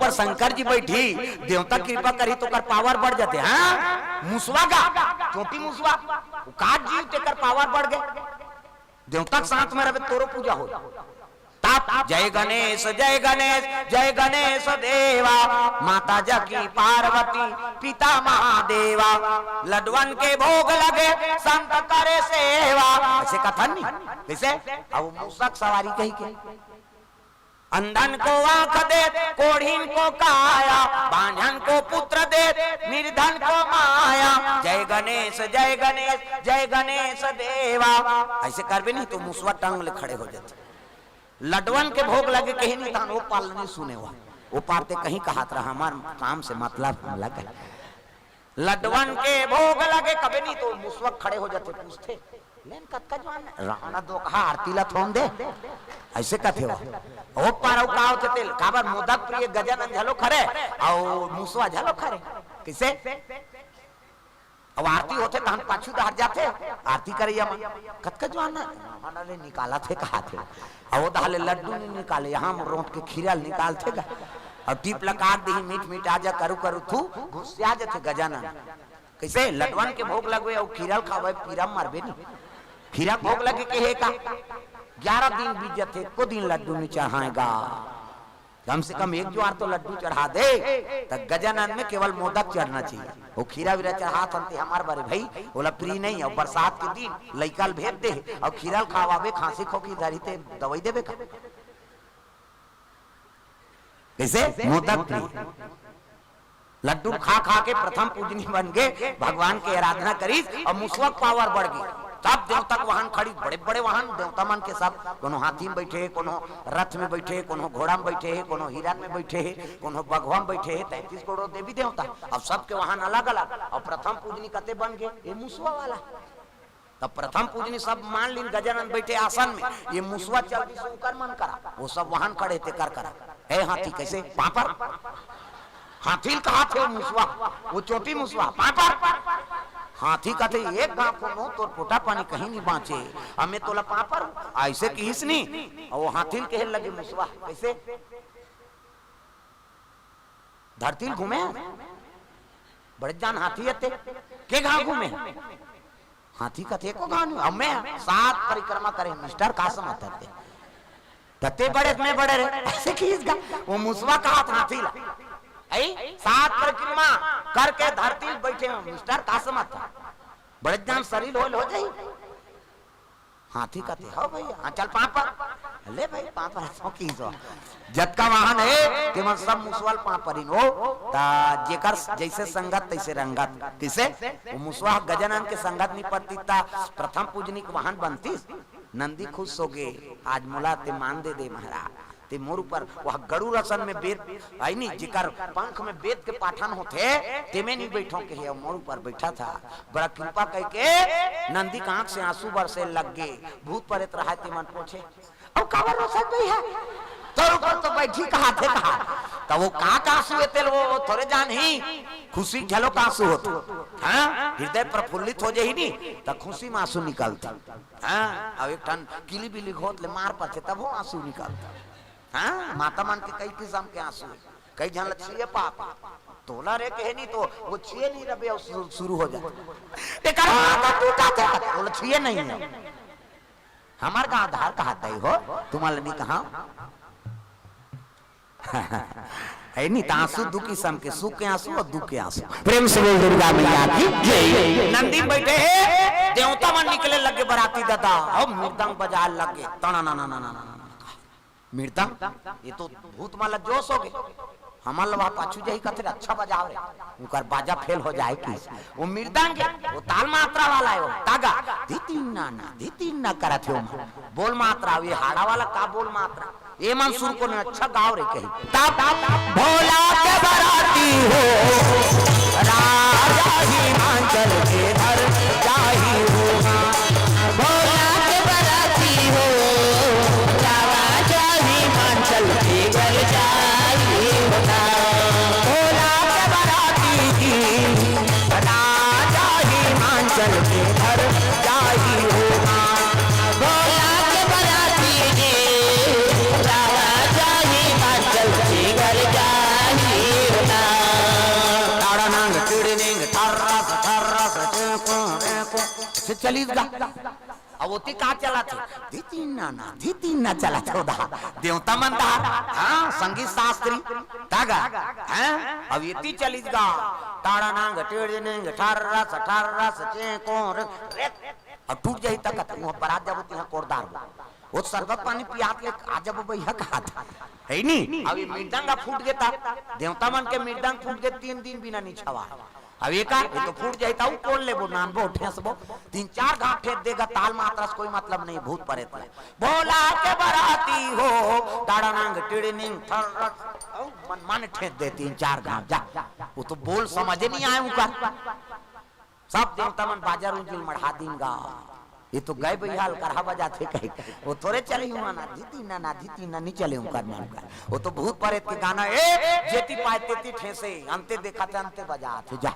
ऊपर शंकर जी बैठी, देवता कृपा करी तो कर पावर बढ़ जाते। हाँ मुसवा का छोटी मुसवा काट जीव ते कर पावर बढ़ गए, देवता के साथ में रहे तोरो पूजा हो। जय गणेश जय गणेश जय गणेश देवा, माता जकी पार्वती पिता महादेवा, लडवन के भोग लगे संत करे सेवा। ऐसे कथन नहीं कैसे, अब मूसक सवारी कही के अंधन को आंख दे, कोढ़ीन को काया, बांझन को पुत्र दे, निर्धन को माया। जय गणेश जय गणेश जय गणेश देवा। ऐसे कर भी नहीं तो मुसवा टांग ले खड़े हो जाते। लडवन के भोग लगे कहीं नहीं था, वो पाल नहीं सुने हुआ, वो पारते कहीं कहा था हमार काम से मतलब लगे। लडवन के भोग लगे कभी नहीं तो मुसवक खड़े हो जाते, पूछते लेन कक्का जवान राणा दो कहा आरती ला थोन दे, ऐसे कथे हो। ओ पारौ का होते तेल काबर मोदक प्रिय गजानन झलो खरे और मुसवा झलो खरे किसे। अब आरती होते तो हम पाछू दार जाते, आरती करिया कतका जवान हमारे निकाला थे कहा थे, और वो दाले लड्डू नहीं निकाले, यहाँ रोट के खीरा निकालते गा और टीप लगा दी मीठ मीठ आजा करू करू थू घुस आ जाते गजानन। कैसे लडवन के भोग लगवे और खीरा खावे पीरा मारबे नहीं, खीरा भोग लगे के है का 11 दिन बीत जाते, को दिन लड्डू नहीं चढ़ाएगा, कम से कम एक ज्वार तो लड्डू चढ़ा दे। तक गजानन में केवल मोदक चढ़ना चाहिए, वो खीरा वीरा चढ़ा थनते हमार बारे भाई बोला प्री नहीं। और बरसात के दिन लइकल भेज दे और खीरा खावावे, खांसी खोखी धरी ते दवाई देवे का कैसे मोदक प्रिय। लड्डू खा खा के प्रथम पूजनी बन गए, भगवान की आराधना करी और मुसवक पावर बढ़ गई। तब देवता वाहन खड़ी, बड़े बड़े वाहन देवता मन के सब, कोनो हाथी में बैठे, कोनो रथ में बैठे, कोनो घोड़ा में बैठे, कोनो हिरन में बैठे, कोनो बघवा में बैठे, 33 करोड़ देवी देवता। अब सबके वाहन अलग अलग। और प्रथम पूजनी कते बन गए ये मुसवा वाला। तब प्रथम पूजनी सब मान लीन गजानन बैठे आसन में, ये मुसवा चल कर मन करा, वो सब वाहन खड़े थे कर करा। ए हाथी कैसे पापर, हाथी कहा थे मुसवा, वो चोटी मुसवा पापर। हाथी कहते एक गांव को नो तो पोटा पानी कहीं नहीं बाँचे, हमें तोला पापर ऐसे किस नहीं। और वो हाथी कहे लगे मुसवा कैसे धरती घूमे, बड़े जान हाथी आते के गांव घूमे, हाथी कहते को गांव नहीं, हमें 7 परिक्रमा करे मिस्टर कासम आते तते बड़े में बड़े रहे, ऐसे किस गा वो मुसवा कहा हाथी ला 7 परिक्रमा करके धरती बैठे मिस्टर कासम था, बड़े जान शरीर हो जाए। हाथी कहते हो भैया चल पापर ले भाई पापर की जतका वाहन है कि मन सब मुसवाल पापरिन हो ता जेकर जैसे संगत तैसे रंगत। किसे वो मुसवा गजानन के संगत नहीं पड़ती ता प्रथम पूजनिक वाहन बनती। नंदी खुश हो गए, आज मुला ते मान दे महाराज ते मोर ऊपर वह गरु रसन में बेद आई नहीं, जिकर पंख में बेद के पाठन होते ते में नहीं बैठो के है, मोर ऊपर बैठा था। बड़ा कृपा कह के नंदी का आंख से आंसू बरसे लग गए, भूत प्रेत रहा ते मन पूछे अब काबर रोसत भी है तो ऊपर तो बैठी कहा थे कहा तब वो कहाँ का आंसू है तेल, वो थोड़े जान ही खुशी झलो का आंसू होते, हाँ हृदय प्रफुल्लित हो जाए नहीं तब खुशी में आंसू निकलता। हाँ अब एक टन किली बिली घोत ले मार पड़ते तब वो आंसू निकलता। हाँ माता मान के कई किस्म के आंसू, कई जन लछिए पाप तोला रे कहे नहीं तो वो छिए नहीं रबे शुरू हो जाए टूटा था तो लछिए नहीं है। हमार का आधार कहता ही हो तुम्हारे नहीं कहा है नहीं आंसू दु किस्म के, सुख के आंसू और दुख के आंसू। प्रेम से बोल दुर्गा मैया की जय। नंदी बैठे देवता मन निकले लगे बराती दादा और मृदंग बजा लगे तना ना ना ना ना मृदंग, ये तो भूत माला जोश हो गए। हमार लवा पाछू जाई कथे अच्छा बजाव रे, उनकर बाजा फेल हो जाए कि वो मृदंग वो ताल मात्रा वाला है, वो तागा धी ना करत हो बोल मात्रा, ये हाड़ा वाला का बोल मात्रा ये मंसूर को ने अच्छा गाँव रे कही भोला के बराती हो राजा हिमाचल के घर जाही होगा, भोला के बराती हो राजा हिमाचल के घर जाही होगा, भोला के बराती की राजा हिमाचल के घर जाही होगा, भोला के बराती की राजा हिमाचल के घर जाही ऐसे चलीस गा अब ओती का चला थे धी तीन ना चला छोड़ा देवता मंदा हाँ संगीत शास्त्री तागा हैं अब इतनी चलीस गा ताड़ा नांग टेढ़े नेंग 18 सचे कोर अब टूट जाई तक वो बरात जब तिहा कोरदार वो शरबत पानी पियात ले आजब भैया कहा था है नी अब मृदंग फूट गया देवता मन के मृदंग फूट गए 3 दिन बिना निछावा अब एक तो फूट जाता हूँ कोल ले वो नान बो ठेस बो 3-4 घाट ठेस देगा ताल मात्रा से कोई मतलब नहीं भूत परे बोला के बराती हो ताड़ा नांग टिड़ी निंग मन ठेस दे 3-4 घाट जा वो तो बोल समझ नहीं आए उनका सब देवता मन बाजार उंजिल मढ़ा देंगा ये तो गए बिहाल करहा बजा थे कहीं वो थोड़े चले हुआ ना धीती ना नहीं चले हूँ करना उनका वो तो भूत परेत के गाना जेती पाए तेती ठेसे अंते देखा थे अंते बजा थे जा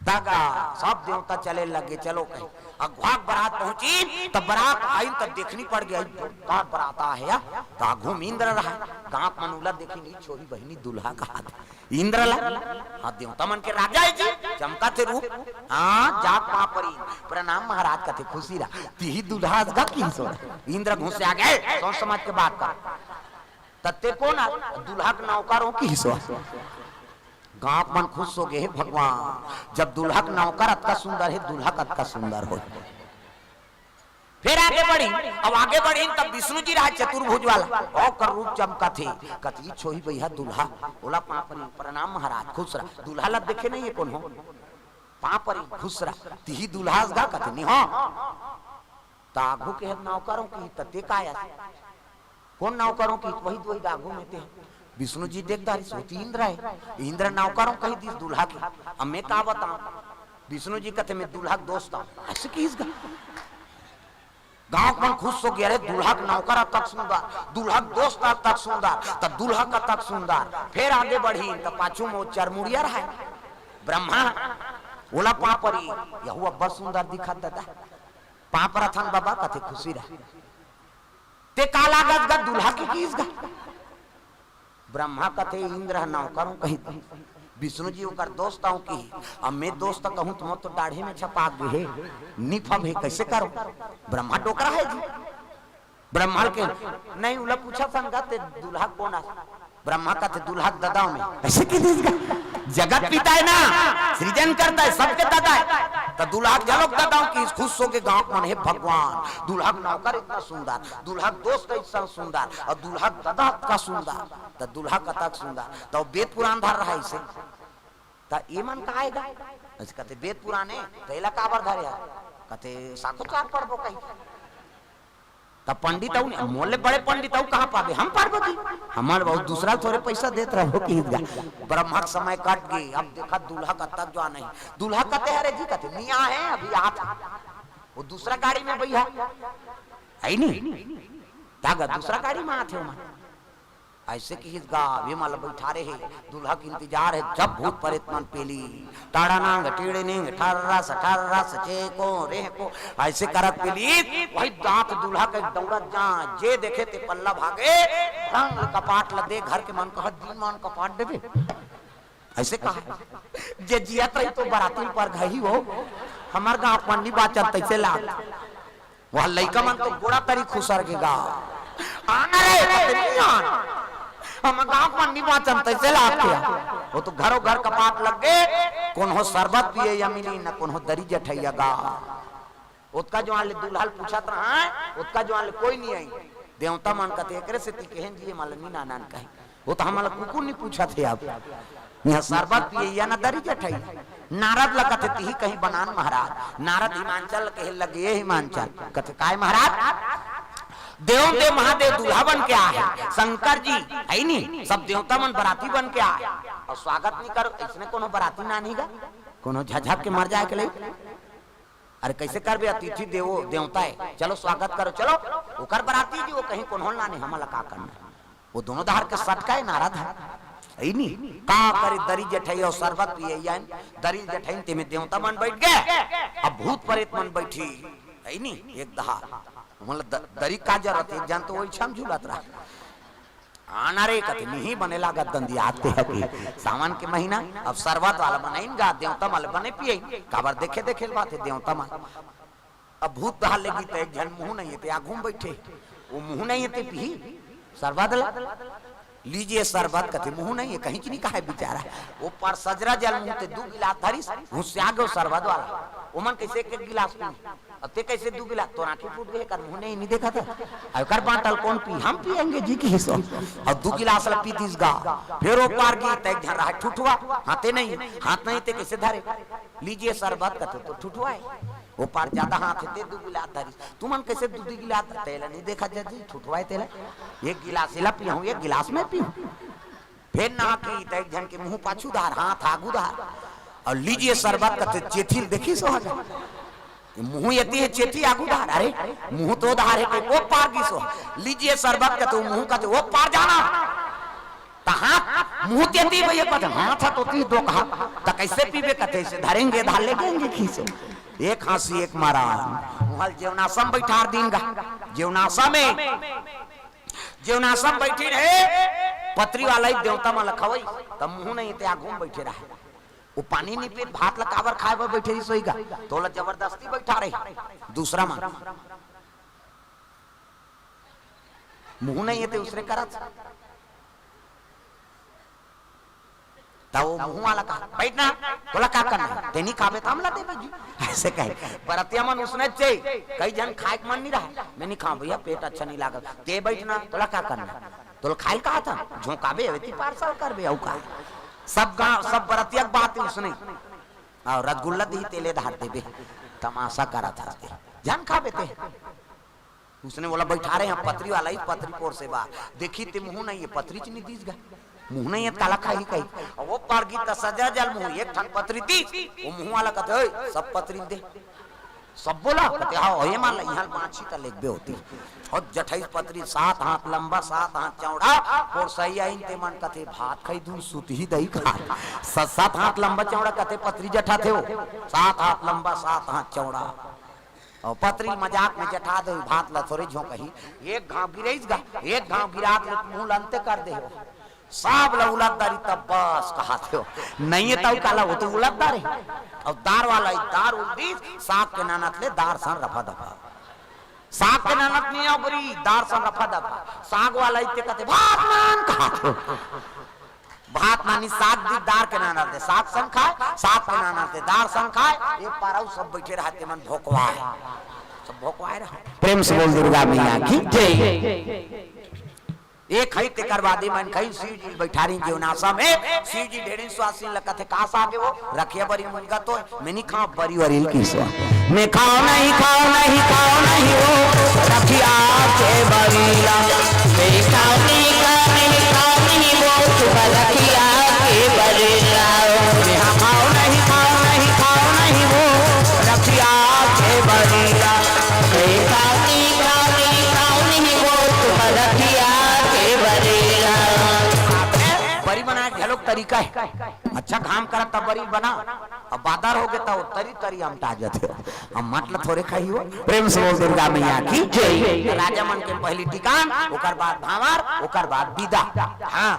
दागा सब देवता चले लगे चलो कहीं अगवाग बारात पहुंची तब बारात आई तब देखनी पड़ गई बारात है तो घूम इंद्र रहा गाँव मनुला देखी नहीं छोरी बहनी दूल्हा का हाथ इंद्र ला हाँ देवता मन के राजा है जी चमका थे रूप हाँ जाग वहां पर प्रणाम महाराज का थे खुशी रहा ती दूल्हा का की सो इंद्र घुस आ गए सोच समाज के बात का तत्ते को ना दूल्हा के नौकरों की सो गाँव मन खुश हो गए भगवान जब दूल्हा का नौकर अतका सुंदर है दूल्हा का अतका सुंदर हो फिर आगे बढ़ी अब आगे बढ़ी तब विष्णु जी रहा चतुर्भुज वाला और कर रूप चमका थे कती छोही भैया दूल्हा बोला पापरी प्रणाम महाराज खुश रहा दूल्हा ला देखे नहीं है कौन हो पापरी खुश रहा ती दूल्हा गा कथे नहीं हाँ तागू के नौकरों की तते काया कौन नौकरों की वही गागू में थे विष्णु जी देखता सोती इंद्र है इंद्र नौकरों कही दी दूल्हा की अब मैं क्या बताऊं विष्णु जी कहते मैं दूल्हा दोस्त हूं ऐसे किस गांव में खुश हो गया रे दूल्हा का नौकर तक सुंदर दूल्हा दोस्त तक सुंदर तब दूल्हा का तक सुंदर फिर आगे बढ़ी तब पाछू में चरमुड़िया रहा ब्रह्मा बोला पापरी यह अब्बा सुंदर दिखा दादा पापराथन बाबा कथे खुशी रहा ते काला गद दूल्हा की किस गा ब्रह्मा कथे इंद्र नौकरों कही विष्णु जी उनका दोस्त हूँ की अब मैं दोस्त कहूँ तुम तो दाढ़ी में छपा गए निफम है कैसे करो ब्रह्मा टोकरा है जी ब्रह्मा के नहीं उला पूछा संगत दूल्हा कौन है ब्रह्मा का थे दूल्हा दादा में ऐसे की जगत पिता है ना सृजन करता है सबके दादा है तो दूल्हा झलक दादा की खुश हो के गाँव मन है भगवान दूल्हा नौकर इतना सुंदर दूल्हा दोस्त इतना सुंदर और दूल्हा दादा का सुंदर तो दूल्हा का तक सुंदर तो वेद पुराण धर रहा है इसे तो ये मन का आएगा ऐसे कहते वेद पुराण है पहला काबर धरे कहते साखो चार पढ़बो कहीं तब पंडित मोले बड़े पंडित कहाँ पावे हम पार्वती हमारे बहुत दूसरा थोड़े पैसा देते रहो कि ब्रह्मा समय कट गई अब देखा दूल्हा का तक जो नहीं दूल्हा कहते अरे जी कहते मियाँ है अभी आप वो दूसरा गाड़ी में भैया है नहीं तागा दूसरा गाड़ी में आते हो ऐसे की वे माल बैठा रहे दूल्हा की इंतजार है जब भूत परेत मन पेली टाड़ा नांग टेढ़े नेंग 18 सचे को रे को ऐसे करत पेली वही दांत दूल्हा के दौड़त जा जे देखे ते पल्ला भागे रंग कपाट लदे घर के मन कहा दिन मान कपाट देवे ऐसे कहा जे जियत रही तो बराती पर घही हो हमार गांव पंडी बाचत तैसे लाग वह लइका मन तो गोड़ा तरी खुसर के गा आना रे हम गांव में निवाचन तैसे लाग गया वो तो घरों घर कपाट लग गए कौन हो शरबत पिए या मिली न कौन हो दरी जठैया गा उसका जो आले दूल्हा पूछत रहा है उसका जो आले कोई नहीं आई देवता मान कहते एकरे से ती कहन जी मालनी नानान कहे वो तो हमारा कुकुर नहीं पूछा थे आप यहाँ शरबत पिए या न दरी जठैया नारद लगते ती कहीं बनान महाराज नारद हिमांचल कहे लगे हिमांचल कहते काय महाराज देव देव महादेव दूल्हा बन के आए शंकर जी है नहीं सब देवता मन बराती बन के आए और स्वागत नहीं करो इसने कोनो बराती ना नहीं गा कोनो झझक के मर जाए के लिए अरे कैसे कर बे अतिथि देवो देवता है चलो स्वागत करो चलो ओकर बराती जी वो कहीं कोनो ना नहीं हमला का करना वो दोनों धार के सटका है नारद है नहीं का करे दरी जठई और शरबत पिए यान दरी जठई ते में देवता मन बैठ गए अब भूत प्रेत मन बैठी है नहीं एक दहा मतलब दरी का जरूरत है जान तो वही छम झूलत रहा आना रे कते नहीं बने लागा दंदी आते है कि सावन के महीना अब शरबत वाला बनाइन गा देवता वाले बने पिए काबर देखे देखे बात है देवता मान अब भूत दहा लेगी तो एक जन मुंह नहीं है घूम बैठे, वो मुंह नहीं है पी शरबत लीजिए शरबत कथे मुंह नहीं है कहीं की नहीं कहा बेचारा वो पर सजरा जल मुंह ते 2 गिलास धरी घुस्या गयो शरबत वाला ओमन कैसे एक गिलास पी अब ते कैसे 2 गिलास तो आंखें फूट गए कर मुंह नहीं देखा था अब कर बाटल कौन पी हम पिएंगे जी की हिस्सा और 2 गिलास ला पी तीस गा फिर वो पार गई तक झर रहा ठुठुआ हाथे नहीं हाथ नहीं ते कैसे धरे लीजिए शरबत कथे तो ठुठुआ वो पार ज्यादा हाथ दे 2 गिलास धरी तुमन कैसे 2 गिलास तेला नहीं देखा जजी ठुठवाए तेला एक गिलास ला पिया एक गिलास में पी फिर ना की तक जन के मुंह पाछू धार हाथ आगू धार और लीजिए शरबत कथे चेथी देखी सो मुंह यती है चेथी आगू धार अरे मुंह तो धार है वो पार की सो लीजिए शरबत कथे मुंह कथे वो पार जाना हाथ मुंह तेती भैया कथे हाथ तो ती दो कहा त कैसे पीबे कथे से धरेंगे धार लेंगे खींचो एक हंसी एक मारा वहां जेवनासम बैठार दिन गा जेवनासा में जेवनासम बैठी रहे पत्री वाला ही देवता में लखवई तब मुंह नहीं ते घूम बैठे रहे वो पानी नहीं पी भात लकावर खाए पर बैठे सोईगा तो जबरदस्ती बैठा रहे दूसरा मां मुंह नहीं है ते उसने करा वो मुंह वाला कहा बैठना बोला क्या करना तेनी खावे तो हमला दे जी ऐसे कहे परतिया मन उसने चाहिए कई जन खाए मन नहीं रहा मैं नहीं खा भैया पेट अच्छा नहीं लगा ते बैठना बोला क्या करना तो खाए कहा था झोंकाबे वेती पार्सल कर बे औ का सब गांव सब बरतिया बात उसने और रसगुल्ला दी तेले धार दे बे तमाशा करा था जन खावे ते उसने बोला बैठा रहे हैं पत्री वाला ही पत्री कोर से बात देखी ते मुंह नहीं है पत्री च नहीं दीस गा मुंह नहीं है काला खाई कही और वो पार की सजा जल मुंह एक ठन पत्री थी वो मुंह वाला कहते सब पत्री दे सब बोला कहते हाँ ये मान यहाँ 5 ही लेख बे होती और 28 पत्री 7 हाथ लंबा 7 हाथ चौड़ा और सही आई ते मन कहते भात खाई दूर सुत ही दही खा 7 हाथ लंबा चौड़ा कहते पत्री जठा थे 7 हाथ लंबा 7 हाथ चौड़ा और पत्री मजाक में जठा दे भात ला थोड़ी झोंकही एक घाव गिरेज गा एक घाव गिरात मुंह लंते कर दे सब उलटदारी तब बस कहा थे नहीं है तब काला वो तो उलटदारी और दार वाला दार उल्टी साग के नानत ले दार सन रफा दफा साग के नानत नहीं औबरी दार सन रफा दफा साग वाला इतने कहते भात नान कहा थे भात नानी साग दी दार के नानत दे साग सन खाए साग के नानत दे दार सन खाए एक पाराऊ सब बैठे रहते मन भोकवाए सब भोकवाए रहा प्रेम से बोल दुर्गा मैया की जय एक खई ते करवादी मन खई शिव जी बैठारी जीवनासा में शिव जी ढेरी स्वासी लगा थे कास आगे वो रखिया बरी मुनगा तो मैं नहीं खाओ बरी वरील की सो मैं खाओ नहीं वो रखिया के बरीला मैं खाओ नहीं वो तुम रखिया के बरीला मैं खाओ नहीं वो रखिया के बरीला मैं खाओ नहीं वो तुम रखिया बरी बना लोग तरीका है अच्छा घाम करा तब बरी बना अब बादर हो गया तो तरी तरी हम ताजत है हम मतलब थोड़े खाई हो प्रेम से बोल दुर्गा मैया की जय राजा मन के पहली टिकान ओकर बाद भावर ओकर बाद विदा हां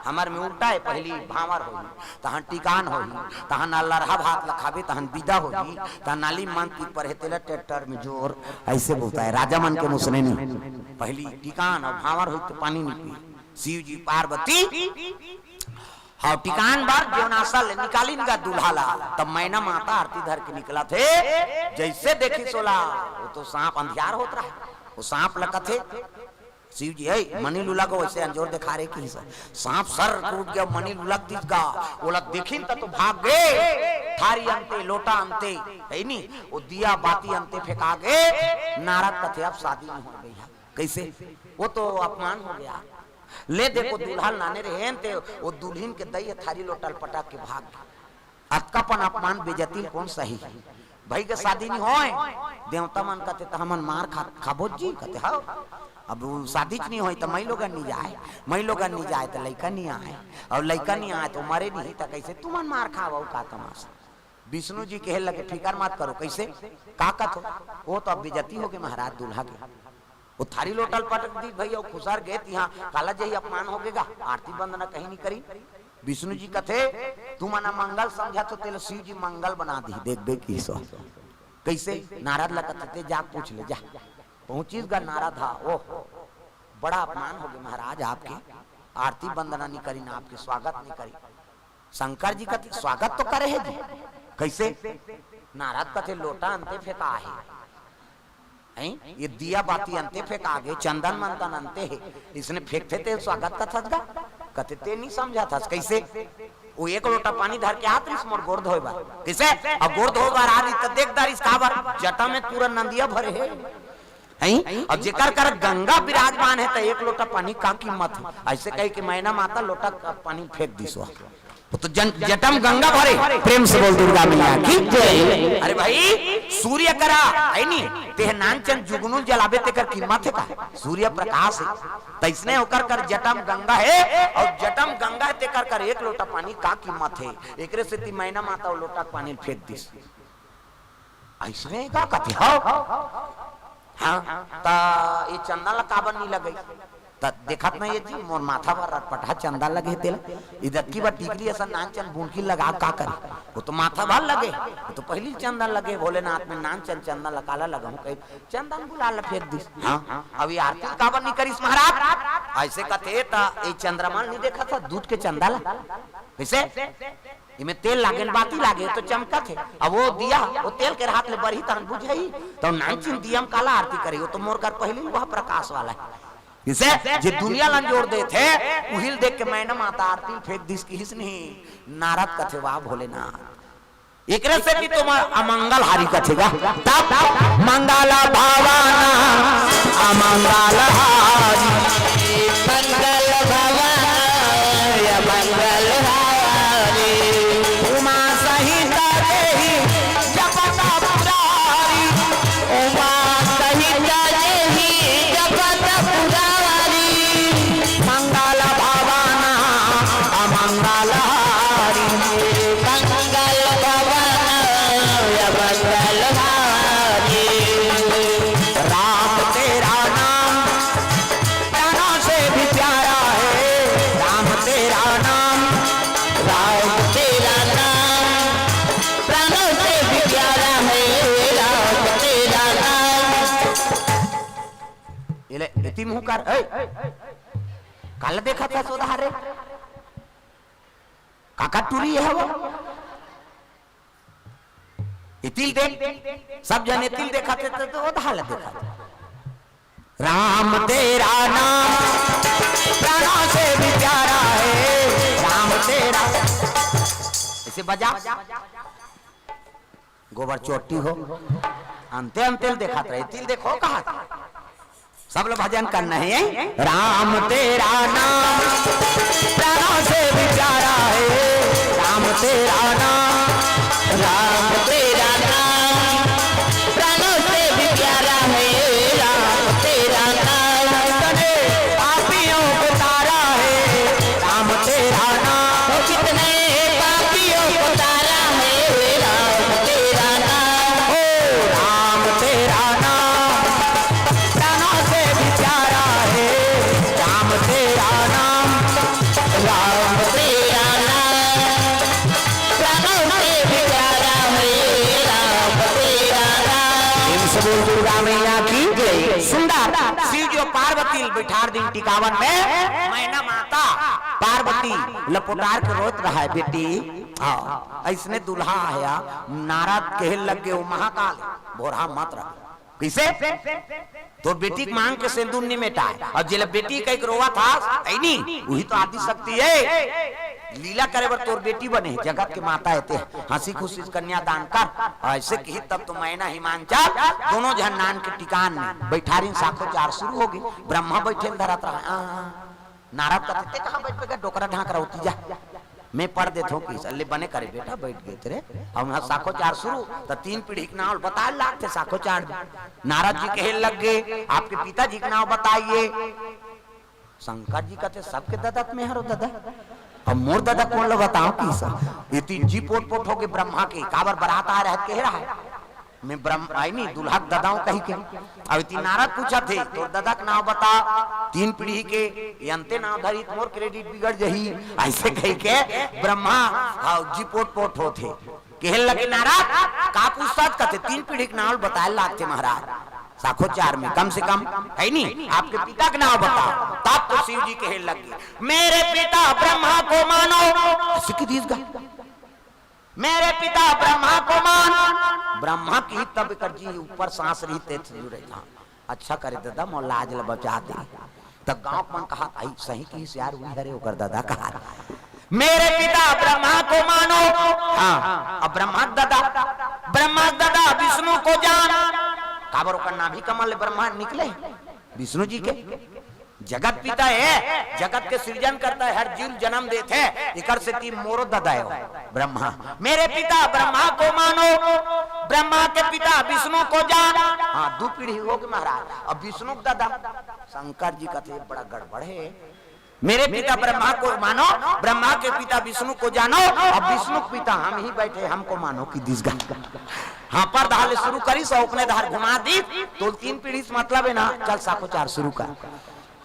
हमर में उल्टा है पहली भावर होई तहन टिकान होई तहन लरहा भात लखाबे तहन विदा होई तहन नाली मन की पर हेतेला ट्रैक्टर में जोर ऐसे बोलता है राजा मन के मुसने नहीं पहली टिकान और भावर होई तो पानी नहीं पी शिव जी पार्वती हाँ टिकान बार जीवनासा ले निकाली इनका दूल्हा ला तब मैना माता आरती धर के निकला थे जैसे देखी सोला वो तो सांप अंधियार होता रहा वो सांप लगा थे शिव जी है मनी लुला को वैसे अंजोर दिखा रहे की सांप सर टूट गया मनी लुलक दिखा वो लग देखी तो भाग गए थारी अंते लोटा अंते है नी वो दिया बाती अंते फेंका गए नारद कथे अब शादी नहीं हो गई कैसे वो तो अपमान हो गया ले देखो दुल्हन नाने रहे ते वो दुल्हन के दई थारी लोटल पटाक के भाग अतकापन अपमान बेजती कौन सही भाई के शादी नहीं होए देवता मन कहते तो हमन मार खाबो जी कहते हाँ अब शादी नहीं होई तो मई लोगन नहीं जाए तो लड़का नहीं आए और लड़का नहीं आए तो मरे नहीं तो कैसे तुमन मार खाओ का तमाशा विष्णु जी कहे लगे फिकर मत करो कैसे का कथो वो तो अब बेजती हो गए महाराज दूल्हा के वो थारी लोटल पटक दी भैया खुसार गए यहाँ काला जही अपमान हो गएगा आरती बंदना कहीं नहीं करी विष्णु जी कथे तू मना मंगल समझा तो तेल शिव जी मंगल बना दी देख बे की सो कैसे नारद लगते जा पूछ ले जा पहुंचीस गा नारद हा ओह बड़ा अपमान हो गया महाराज आपके आरती वंदना नहीं करी ना आपके स्वागत नहीं करी शंकर जी का स्वागत तो करे है जी कैसे नारद कथे लोटा अंते फेंका है ये दिया बाती अंते फेंका गए चंदन मंदन अंते है इसने फेंकते थे स्वागत का थसगा कथे ते नहीं समझा था कैसे वो एक लोटा पानी धर के हाथ रिस मोर गोड़ धोए बार कैसे अब गोड़ धोए बार आ रही तो देख दारिस काबर जटा में पूरा नंदिया भरे है अब जेकर कर गंगा विराजमान है तो एक लोटा पानी का कीमत है ऐसे कहे कि मैना माता लोटा पानी फेंक दी सो तो जटम गंगा भरे प्रेम से बोल दुर्गा मैया की जय। अरे भाई सूर्य करा है नहीं ते नानचन जुगनू जलावे ते कर कीमत है का सूर्य प्रकाश है तो इसने होकर कर जटम गंगा है और जटम गंगा ते कर एक लोटा पानी का कीमत है एकरे से ती मैना माता और लोटा पानी फेंक दी ऐसे का कथी हाँ ता ये चंदा ला काबर नहीं लगे देखत नहीं जी मोर माथा पर रटपटा चंदा लगे तेल इधर की बात टिकली ऐसा नानचन बुनकी लगा का करे वो तो माथा भर लगे वो तो पहली चंदन लगे भोलेनाथ में नानचन चंदा लकाला लगा हूं कहीं चंदन गुलाल फेंक दी हाँ अभी आरती काबर नहीं करीस महाराज ऐसे कथे ता ये चंद्रमा नहीं देखा था दूध के चंदा ला वैसे इमें तेल लागे बाती लागे तो चमका थे अब वो दिया वो तेल के हाथ ले बरही तरन बुझाई तो नानचन दियम काला आरती करी वो तो मोर कर पहली वह प्रकाश वाला है इसे जे दुनिया लन जोड़ दे थे उहिल देख के मैंने माता आरती फेंक दिस की हिस नहीं नारद कथे वाह भोलेनाथ एकरे से भी तुम अमंगल हारी कथेगा तब मंगला भावाना अमंगल हारी मंगल भावाना या मंगल हारी उमा सहित देहि जपता पुरारी उमा सहित देहि जपता पुरारी मंगल भावाना अमंगल हारी मंगल भावाना या मंगल हारी राम तेरा नाम प्राणों से भी प्यारा है राम तेरा नाम प्राणों से भी प्यारा है राम तेरा नाम इले इति मुंह कर कल देखा था सोधारे काका टूरी है वो इतिल देख सब जने तिल देखा थे तो वो धाल देखा था राम तेरा नाम प्राणों से भी प्यारा है राम तेरा इसे बजा गोबर चोटी हो अंते अंते देखा था तिल देखो कहा था सब लोग भजन करना है राम तेरा नाम प्राणों से भी प्यारा है राम तेरा नाम राम तेरा नाम प्राणों से भी प्यारा है राम तेरा नाम पापियों को तारा है राम तेरा नाम कितने पापियों को तारा है राम तेरा नाम ओ राम तेरा नाम प्राणों से भी प्यारा है राम तेरा नाम राम तेरा नाम प्राणों से भी प्यारा है राम तेरा नाम दुर्गा मैया की जय। सुंदर शिव जो पार्वती बिठार दिन टिकावन में मैना माता पार्वती लपोटार के रोत रहा है बेटी ऐसने दुल्हा आया नारद कहे लग गए महाकाल बोरा मत रहा किसे तो बेटी मांग के सिंदूर नहीं मिटा और जिले बेटी का एक रोवा था नहीं वही तो आदि शक्ति है लीला करे बर तोर बेटी बने जगत के माता है हंसी खुशी कन्या दान कर ऐसे कही तब तो मैना हिमांचल दोनों जन नान के टिकान में बैठारी साखो चार शुरू हो गई ब्रह्मा बैठे धरत रहा नारद कहते कहाँ बैठ पे डोकरा ढाक रहा होती जा मैं पढ़ देता हूँ कि अल्ले बने करे बेटा बैठ गए तेरे हम यहाँ साखो चार शुरू तो 3 पीढ़ी के नाम बता लाख थे साखो चार नारद जी कहे लग गए आपके पिताजी का नाम बताइए शंकर जी कहते सबके दादा में हरो दादा अब मोर दादा कौन लोग बताओ कि इतनी जी पोट पोट हो गए ब्रह्मा के काबर बरात आ रहा कह रहा है मैं ब्रह्म आई नहीं दुल्हा दादाओं कही के अब इतनी नारद पूछा थे तो दादा का नाम बता 3 पीढ़ी के अंते नाम धरी मोर क्रेडिट बिगड़ जही ऐसे कही के ब्रह्मा जी पोट पोट हो थे कहल लगे नाराज का पूछताछ करते 3 पीढ़ी के नाम बताए लागते महाराज साखो 4 में कम से कम है नहीं आपके पिता का नाम बताओ। तब तो शिव जी कहने लगे मेरे पिता ब्रह्मा को मानो, मेरे पिता ब्रह्मा को मानो। ब्रह्मा की तब कर जी ऊपर सांस रहते था अच्छा करे दादा मोर लाज ल बचा दे। तब गांव मन कहा आई सही की यार हुई हरे ओकर दादा कहा मेरे पिता ब्रह्मा को मानो। हाँ अब ब्रह्मा दादा विष्णु को जान काबर का नाभि कमल ब्रह्मा निकले विष्णु जी के जगत पिता है, जगत के सृजन करता है, हर जीव जन्म देते हैं इकर से ती मोरो दादा है ब्रह्मा। मेरे पिता ब्रह्मा को मानो, ब्रह्मा के पिता विष्णु को जान। हाँ 2 पीढ़ी हो गई महाराज। अब विष्णु दादा शंकर जी का तो बड़ा गड़बड़ है। मेरे पिता ब्रह्मा को मानो, ब्रह्मा के पिता विष्णु को जानो। अब विष्णु पिता हम ही बैठे हमको मानो कि दिस हाँ पर धाल शुरू करी सो अपने धार घुमा दी तो 3 पीढ़ी से मतलब है ना चल साखो 4 शुरू कर।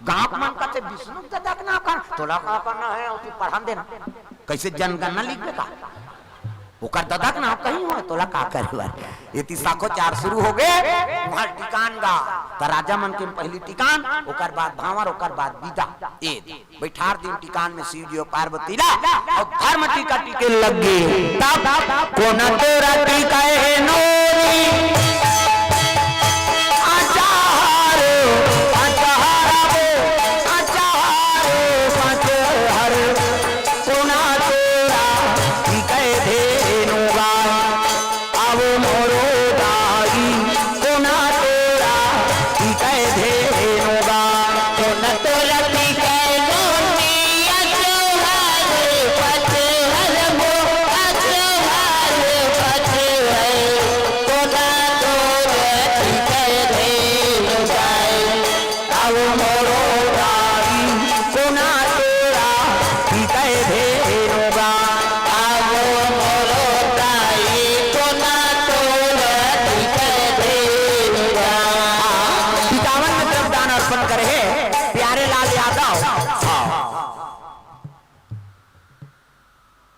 गांव मन का विष्णु दादा का ना कर तोला का करना है उसी पढ़ा देना कैसे जनगणना लिख दे का ओकर दादा का नाम कहीं हो तोला का करे ये 3 साखो 4 शुरू हो गए। वहां टिकान गा त राजा मन के पहली टिकान ओकर बाद भावर ओकर बाद विदा ए बैठार दिन टिकान में शिव जी और पार्वती ला और धर्म टीका टिके लग गए। तब कोना तोरा टिकाए नोरी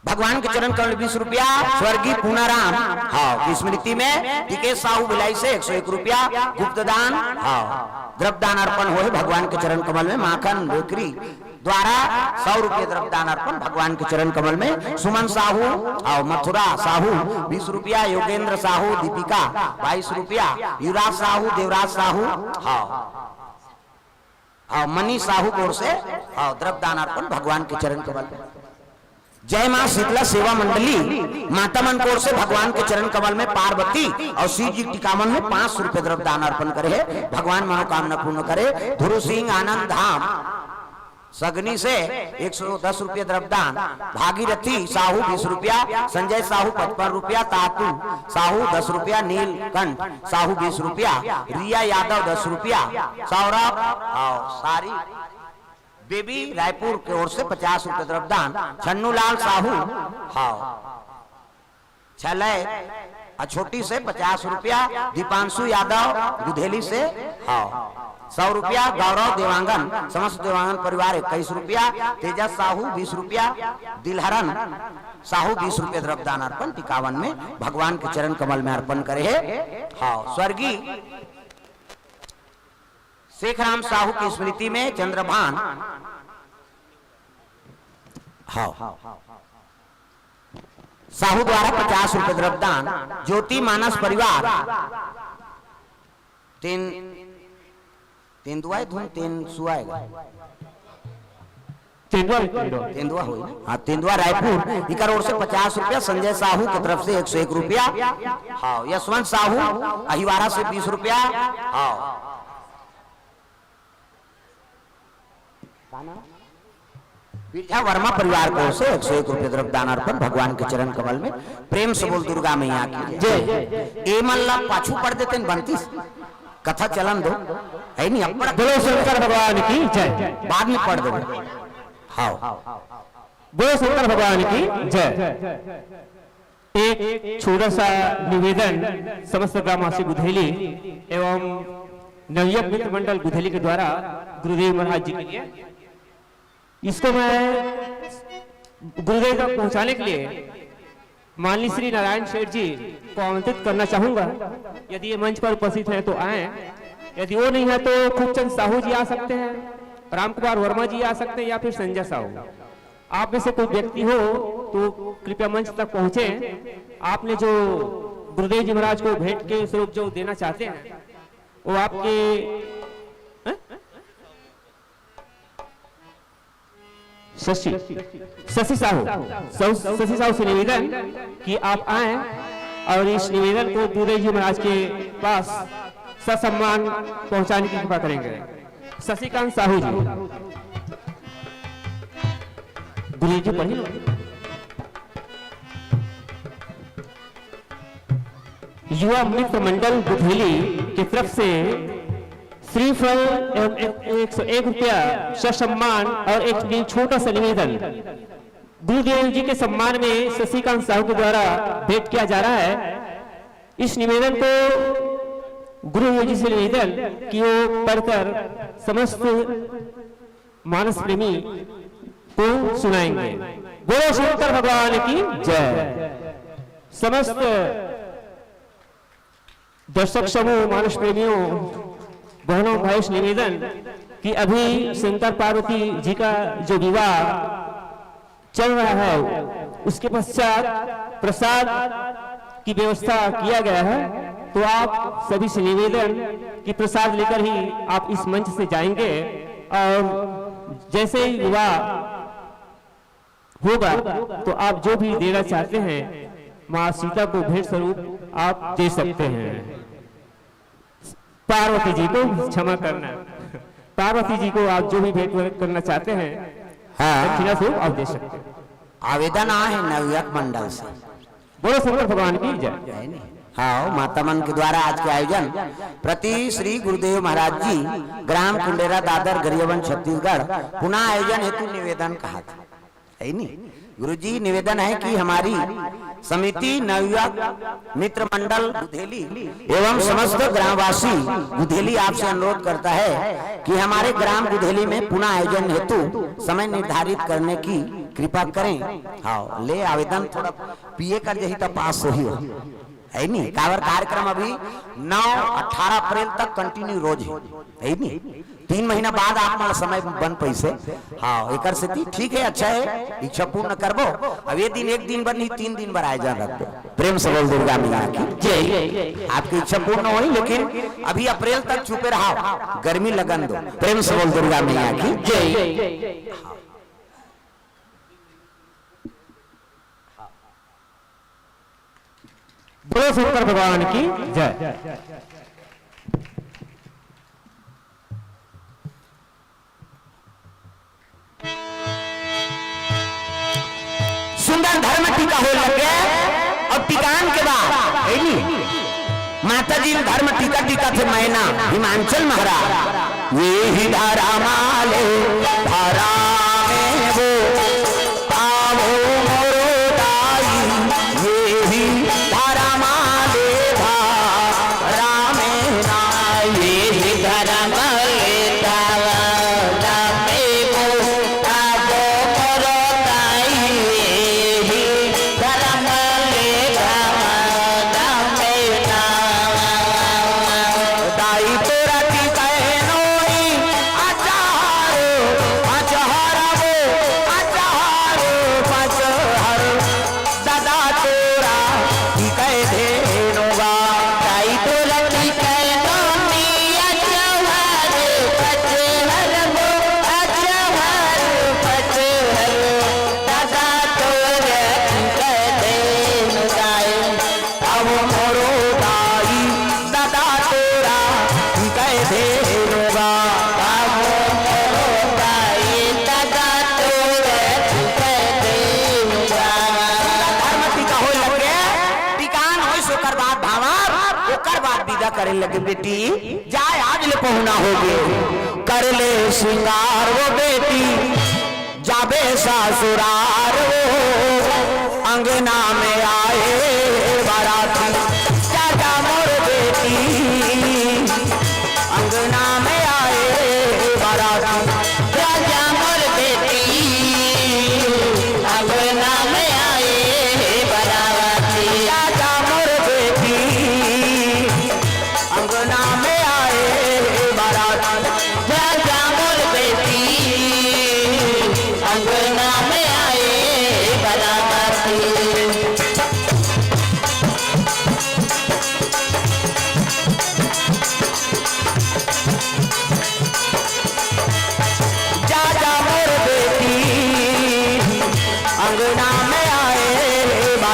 भगवान के चरण कमल 20 रुपया स्वर्गीय पूनाराम हाँ स्मृति में टिकेश साहू भिलाई से 101 रुपया गुप्त दान हाँ द्रव्य दान अर्पण हो भगवान के चरण कमल में। माखन बेकरी द्वारा 100 रुपये द्रव्य दान अर्पण भगवान के चरण कमल में। सुमन साहू और मथुरा साहू 20 रुपया, योगेंद्र साहू दीपिका 22 रुपया, युवराज साहू देवराज साहू हाँ मनी साहू कोर से द्रव्य दान अर्पण भगवान के चरण कमल में। जय मां शीतला सेवा मंडली माता मनकोर से भगवान के चरण कमल में पार्वती और शिव जी टिकावन में 500 रुपए द्रव्य दान अर्पण करे भगवान मनोकामना पूर्ण करे। ध्रुव सिंह आनंद धाम सगनी से 110 रुपये द्रव्य दान। भागीरथी साहू 20 रुपया, संजय साहू 55 रुपया, तातू साहू 10 रुपया, नीलकंठ साहू 20 रुपया, रिया यादव 10 रुपया, सौरभ सारी बेबी रायपुर की ओर से 50 रुपए द्रव्य दान। छन्नू लाल साहू छलय छोटी से 50 रुपया, दीपांशु यादव दुधेली से 100 रुपया, गौरव देवांगन समस्त देवांगन परिवार 21 रुपया, तेजस साहू 20 रुपया, दिलहरन साहू 20 रुपये द्रव्य दान अर्पण 51 में भगवान के चरण कमल में अर्पण करे है। स्वर्गीय शेखराम साहू की स्मृति में चंद्रभान साहू द्वारा 50 रुपए द्रव्य दान। ज्योति मानस परिवार तेंदुआ धुन तेंदुआएगा तेंदुआ हो हाँ तेंदुआ रायपुर इकर ओर से 50 रुपया। संजय साहू की तरफ से 101 रुपया। यशवंत साहू अहिवारा से 20 रुपया। बिरजा वर्मा परिवार को से 101 रुपये द्रव्य दान अर्पण भगवान के चरण कमल में। प्रेम से बोल दुर्गा मैया की जय। ए मल्ला पाछू पढ़ देते बनती कथा चलन दो है नहीं अब बोलो शंकर भगवान की जय बाद में पढ़ दो। बोलो शंकर भगवान की जय। एक छोटा सा निवेदन समस्त ग्रामवासी गुधेली एवं नवयुवक मित्र मंडल गुधेली के द्वारा गुरुदेव महाराज जी के लिए इसको मैं गुरुदेव तक पहुंचाने के लिए माननीय श्री नारायण शेठ जी को आमंत्रित करना चाहूंगा। यदि ये मंच पर उपस्थित हैं तो आए, यदि वो नहीं है तो खूबचंद साहू जी आ सकते हैं, रामकुमार वर्मा जी आ सकते हैं, या फिर संजय साहू। आप में से कोई व्यक्ति हो तो कृपया मंच तक पहुंचे। आपने जो गुरुदेव जी महाराज को भेंट के स्वरूप जो देना चाहते हैं वो आपके शशि साहू से निवेदन कि आप आए और इस निवेदन को गुरुदेव जी महाराज के पास ससम्मान पहुंचाने की कृपा करेंगे। शशिकांत साहू जी, गुरु जी पढ़ी लो। युवा मित्र मंडल बुधेली की तरफ से श्रीफल एवं 101 रुपया ससम्मान और एक छोटा सा निवेदन गुरुदेव जी के सम्मान में शशिकांत साहू के द्वारा भेंट किया जा रहा है। इस निवेदन को गुरुदेव जी से निवेदन कि वो पढ़कर समस्त मानस प्रेमी को सुनाएंगे। बोलो शंकर भगवान की जय। समस्त दर्शक समूह, मानस प्रेमियों, बहनों भाई से निवेदन कि अभी शंकर पार्वती जी का जो विवाह चल रहा है उसके पश्चात प्रसाद की व्यवस्था किया गया है, तो आप सभी से निवेदन कि प्रसाद लेकर ही आप इस मंच से जाएंगे और जैसे ही विवाह होगा तो आप जो भी देना चाहते हैं माँ सीता को भेंट स्वरूप आप दे सकते हैं। पार्वती जी को क्षमा करना, पार्वती जी को आप जो भी भेंट करना चाहते हैं दक्षिणा स्वरूप आप दे सकते हैं। आवेदन है नवयुवक मंडल से। बोलो शंकर भगवान की जय। हाँ, माता मन के द्वारा आज के आयोजन प्रति श्री गुरुदेव महाराज जी ग्राम कुंडेरा दादर गरियाबंद छत्तीसगढ़ पुनः आयोजन हेतु निवेदन कहा था, है नहीं। गुरु जी निवेदन है कि हमारी समिति नवयुवक मित्र मंडल गुधेली एवं समस्त ग्रामवासी गुधेली आपसे अनुरोध करता है कि हमारे ग्राम गुधेली में पुनः आयोजन हेतु समय निर्धारित करने की कृपा करें। हाँ, ले आवेदन थोड़ा पीए कर जही तो पास हो है नहीं। कावर कार्यक्रम अभी 9-18 अप्रैल तक कंटिन्यू रोज है नहीं। 3 महीना बाद आप मतलब समय बन पैसे। हाँ, एक से ठीक है, अच्छा है, इच्छा पूर्ण करबो। अब ये दिन एक दिन पर नहीं 3 दिन पर आयोजन रखो। प्रेम से बोल दुर्गा मैया की जय। आपकी इच्छा पूर्ण हुई, लेकिन अभी अप्रैल तक छुपे रहा, गर्मी लगन दो। प्रेम से बोल दुर्गा मैया की जय। बोलो शंकर भगवान की जय। सुंदर धर्म टीका हो लगे और टीकान के बाद है नहीं माता जी धर्म टीका थे मैना हिमांचल महाराज ये ही धारा माले धारा में वो आवो मोरो दाई ये ही धारा माले धारा में ना ये ही धारा माले धारा में वो आवो मोरो दाई ये ही धारा माले धारा में ना दाई तोरा की कहनोई आचारो आचारा वो आचारो पचहर दादा तोरा की कह देनोगा दाई तोरा की कहनोई आचार पचहर वो आचार पचहर दादा तोरा की कह देनोगा अब मोरो दाई दादा तोरा की कह देनोगा अब मोरो दाई दादा तोरा की कह देनोगा धर्म टीका हो लगे टीकान होई सोकर बात भावर ओकर बाद विदा करे लगे बेटी जाए आज ले पहुना होगे कर ले श्रृंगार वो बेटी जाबे ससुरार वो अंगना में आए बाराती चाचा मोर बेटी अंगना में आए बाराती चाचा मोर बेटी अंगना में आए बाराती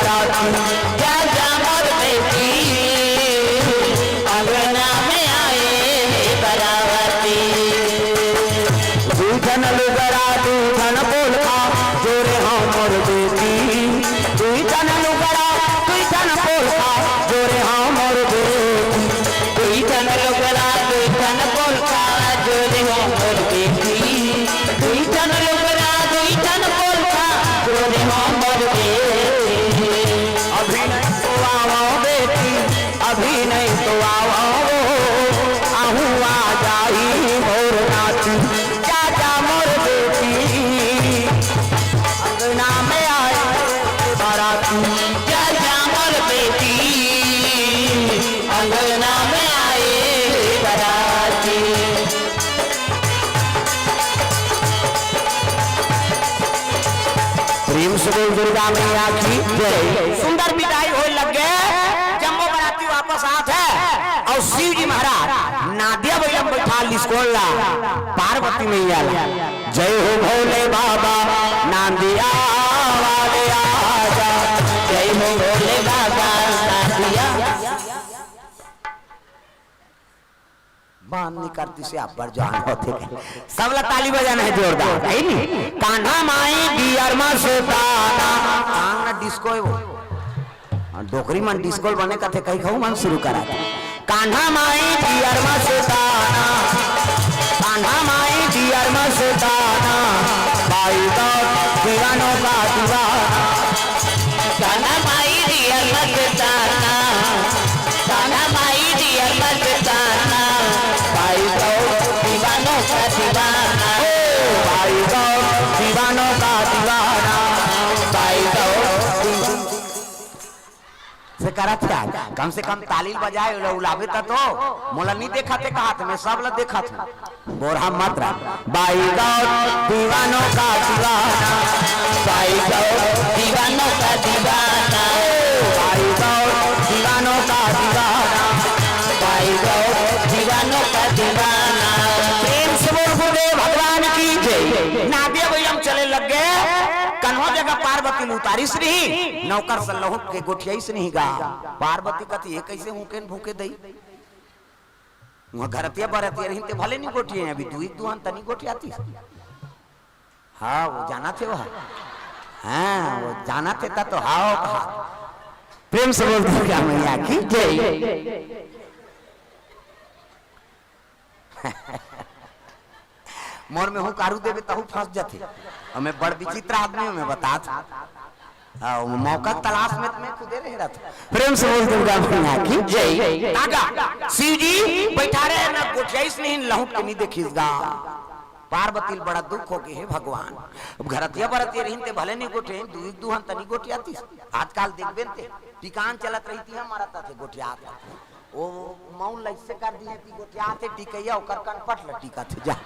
बराती जा जा मोर बेटी अंगना में आए बराती दूधन लुगरा दूधन बोलखा जोरे हाँ मोर बेटी दूधन लुगरा दूधन बोलखा जोरे हाँ मोर बेटी दूधन लुगरा दूधन बोलखा जोरे हाँ मोर बेटी दूधन लुगरा दूधन बोलखा जोरे हाँ मोर बेटी अभी नहीं तो आओ बेटी अभी नहीं तो आओ आहू आ जाई मोर नाती चाचा मोर बेटी अंगना में आए बराती चाचा मोर बेटी अंगना में आए बराती प्रेम से बोल दुर्गा मैया की जय। सुंदर विदाई हो लगे जम्बो बराती वापस आत है और शिव जी महाराज नादिया बैलम बैठा लिस्कोला पार्वती मैया जय हो भोले बाबा नादिया वाले आजा जय हो भोले बाबा नादिया बांध नहीं करती से आप पर जान होते सब लोग ताली बजाना है जोरदार है नी कान्हा माई बियर में सोताना कान्हा डिस्को है वो डोकरी मन डिस्को बने का थे कहीं खाऊ मन शुरू करा कान्हा माई बियर में सोताना कान्हा माई बियर में सोताना भाई तो दीवानों का दीवाना कान्हा माई बियर में सोताना कान्हा माई बियर में सोताना भाई तो दीवानों का दीवाना भाई तो दीवानों का दीवाना भाई तो से करा था कम से कम तालील बजाए उलावे तो मोला नहीं देखा थे कहा था मैं सब लोग देखा था बोरा मात्रा भाई तो दीवानों का दीवाना भाई तो दीवानों का दीवाना भाई तो दीवानों का दीवाना भाई तो दीवानों का दीवाना प्रेम से बोल गुरुदेव भगवान की जय। नादिया बैलम चले लग गए कन्हो जगह पार्वती उतारी श्री नौकर सल्लहु के गोठियाई से नहीं गा पार्वती कथी ये कैसे हुकेन भूखे दई वहां घरतिया बरतिया रही ते भले नहीं गोठिए अभी तू एक दुहान तनी गोठियाती हाँ वो जाना थे वह हाँ वो जाना थे ता तो हाओ कहा प्रेम से बोल दुर्गा मैया की जय। मोर में हूँ कारू देवे तहु फंस जाते हमें बड़ विचित्र आदमी हमें बता मौका तलाश में मैं खुदे रह रहा था प्रेम से बोल दुर्गा मैया की जय। तागा शिव जी बैठा रहे ना गोठियाई से नहीं लहुट के नहीं देखीसगा पार्वती बड़ा दुख हो गए है भगवान अब घरतिया बरतिया रही भले नहीं गोठे दुहन तनी गोठियाती आजकल देखबे ते टिकान चलत रही थी हमारा थे गोठिया वो मौन लैसे कर दिए कि गोठिया थे टिकैया ओकर कनपट ल टिका थे जा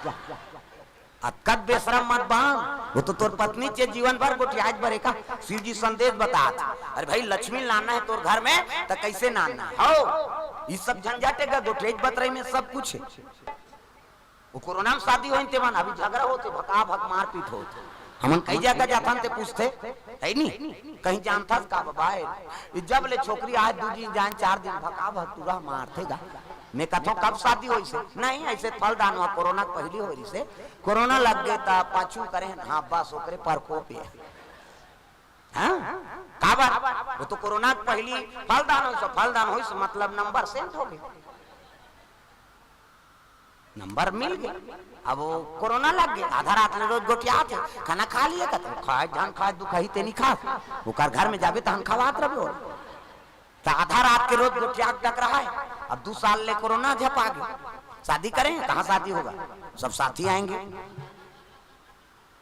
कद बेशरम मत बांध वो तो तोर पत्नी चे जीवन भर गोठियाज भरे का शिव जी संदेश बता अरे भाई लक्ष्मी लाना है तोर घर में तो कैसे नाना हो ये सब झंझाटे का गोठियाज बतरई में सब कुछ है वो कोरोना में शादी हो मन अभी झगड़ा होते भका भक मारपीट होते हमन कई जगह जाथन ते पूछते है नी कहीं जानता का बाबा जब ले छोकरी आज दू दिन जान 4 दिन भका भक तुरा मारतेगा मैं कथो कब शादी होई से नहीं ऐसे फल दान हुआ कोरोना पहली हो रही से कोरोना लग गए ता पाछू करे हां बस ओकरे प्रकोप है हां का बात वो तो कोरोना पहली फल दान होई से मतलब नंबर सेंट हो गए नंबर मिल गए अब वो कोरोना लग गया आधा रात में रोज गोटिया थे खाना खा लिया कहते खाए जान खाए दुखाई ते नहीं खा वो कर घर में जाबे तो हम खवात रहो तो आधा रात के रोज गोटिया डक रहा है अब 2 साल ले कोरोना झपा गया शादी करें कहाँ शादी होगा सब साथी आएंगे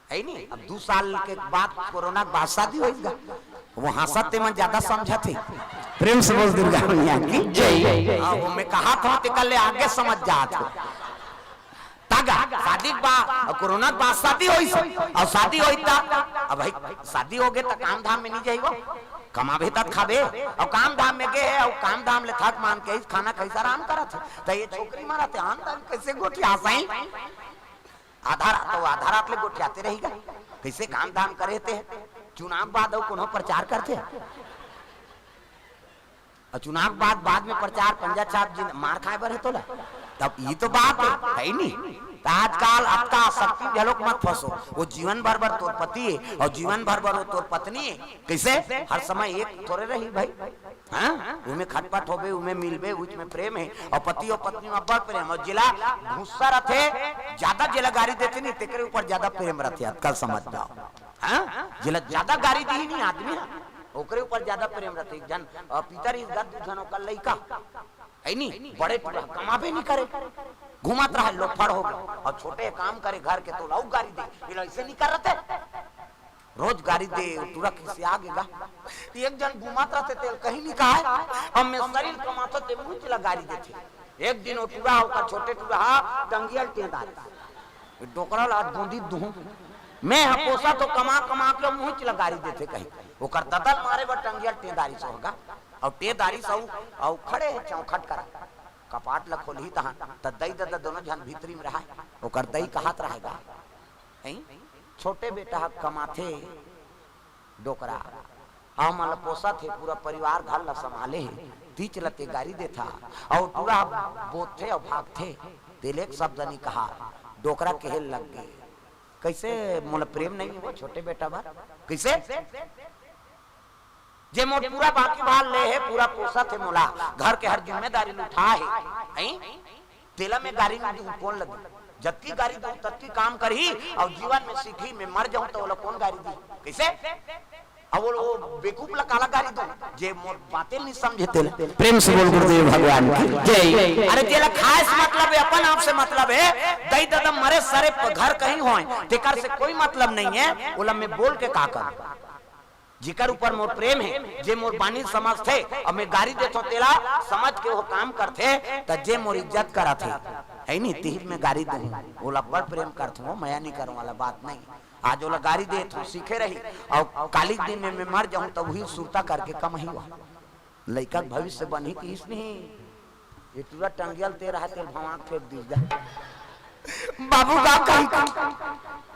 है नहीं अब 2 साल के बाद कोरोना के बाद शादी होगा वो हंसते मन ज्यादा समझा थे प्रेम से बोल दुर्गा मैया की जय। वो मैं कहा था ते कल आगे समझ जात हो तागा शादी बा कोरोना के बाद शादी होई और शादी होई ता अब भाई शादी हो गए तो काम धाम में नहीं जाइबो कमाबे तक खाबे और काम धाम में गए और काम धाम ले थक मान के खाना कैसा आराम करत तो ये छोकरी मारा थे आन तक कैसे गोठी आसाई आधा रात ले गोठी आते रहेगा कैसे काम धाम करे थे चुनाव बाद कोनो प्रचार करते और चुनाव बाद में प्रचार पंजा छाप जी मार खाए बर है तो ला तब ये तो बात है नहीं। तो आजकल आपका शक्ति झलोक मत फंसो, वो जीवन भर भर तोर पति है और जीवन भर भर वो तोर पत्नी है, कैसे हर समय एक थोड़े रही भाई। हाँ उनमें खटपट हो गए, उनमें मिलबे, उसमें प्रेम है और पति और पत्नी में बड़ प्रेम। और जिला गुस्सा रखे ज्यादा जिला गाड़ी देते नहीं तेरे ऊपर ज्यादा प्रेम रखे, आजकल समझ जाओ। हाँ जिला ज्यादा गाड़ी दी नहीं आदमी ओकरे ऊपर ज्यादा प्रेम रखे। जन पितर इस गद जनों का लइका है नहीं बड़े कमाबे नहीं करे, घुमात रहा लोफड़ हो गया और छोटे काम करे घर के तो लाऊ गाड़ी दे, ऐसे नहीं कर रहे रोज गाड़ी दे तुरा किसी आगेगा। एक जन घुमात रहते तेल कहीं नहीं कहा है हम में शरीर कमाते ते मुंह चला गाड़ी देते। एक दिन वो टूरा होकर छोटे टूरा टंगियल टेदार डोकरा ला बूंदी दूं मैं पोसा तो कमा कमा के मुंह चला गाड़ी देते कहीं वो कर ददल मारे बर टंगियल टेदारी से होगा और टेदारी से औ खड़े चौखट करा कपाट ल खोलही तहां त दई दद दोनों जन भीतरी में रहा ओकर दई कहत रहेगा हैं छोटे बेटा कमाथे डोकरा हम mal पोसा थे पूरा परिवार घर ला संभाले तीच लते गाड़ी देथा और पूरा बोत थे और भाग थे तेले एक शब्द नहीं कहा डोकरा केहल लग गए। कैसे मोल प्रेम नहीं है वो छोटे बेटा बार कैसे जे मोर पूरा बाकी भाल ले है पूरा पोसा थे मोला घर के हर जिम्मेदारी उठा है तेला में गाड़ी में कौन लगी जबकि गाड़ी दूं तत्की काम करही और जीवन में सीखी मैं मर जाऊं तो वो कौन गाड़ी दी कैसे अब वो बेकूफ ला काला गाड़ी दूं जे मोर बातें नहीं समझे तेला। प्रेम से बोल गुरुदेव भगवान की जय। अरे तेला खास मतलब है अपन आप से मतलब है दई ददम मरे सरे घर कहीं होए तेकर से कोई मतलब नहीं है ओला मैं बोल के का कर जिकर ऊपर मोर प्रेम है जे मोर बानी समझ थे और मैं गाड़ी देतो तेला समझ के वो काम करते त जे मोर इज्जत करा थे है नहीं तीर में गाड़ी दे ओला बड़ प्रेम करते हो मैं नहीं करूं वाला बात नहीं। आज ओला गाड़ी दे तो सीखे रही और काली दिन में मैं मर जाऊं तब वही सुरता करके कम ही हुआ लइका भविष्य बनी कि इसने ये पूरा टंगियल तेरा है तेरे भवाक फेंक दी जा बाबू का कहीं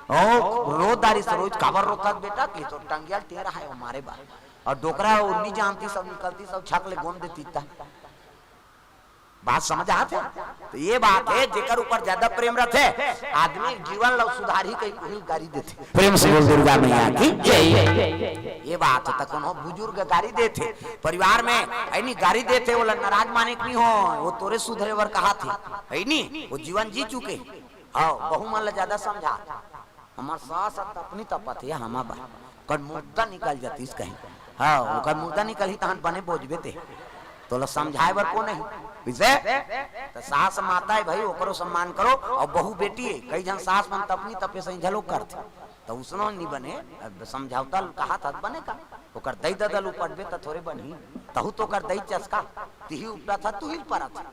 ओ रोदारी से रोज काबर रोता बेटा कि तो टंगियल तेरा है हमारे बाल और डोकरा वो नहीं जानती सब निकलती सब छक ले गोंद देती था बात समझ आते तो ये बात है जेकर ऊपर ज्यादा प्रेम रखे आदमी जीवन लो सुधारी कहीं गाड़ी देते। प्रेम से बोल दुर्गा मैया की जय। ये बात है तक बुजुर्ग गाड़ी देते परिवार में है नहीं गाड़ी देते वो नाराज माने नहीं हो वो तोरे सुधरे वर कहा थी है नहीं वो जीवन जी चुके आओ बहु मन ज्यादा समझा हमार सास अपनी तपत है हमारा कर मुद्दा निकल जाती कहीं हाँ वो मुद्दा निकल ही तहन बने बोझबे थे तो ला समझाए बर को नहीं विजय तो सास माता है भाई ओकरो सम्मान करो और बहू बेटी है कई जन सास मन तपनी तपे से झलोक करते तो उसनो नहीं बने समझावता कहा था बने का ओकर दई ददल उपटबे त थोड़े बनी तहु तो कर दई चस्का तिही उपटा था तू ही परा था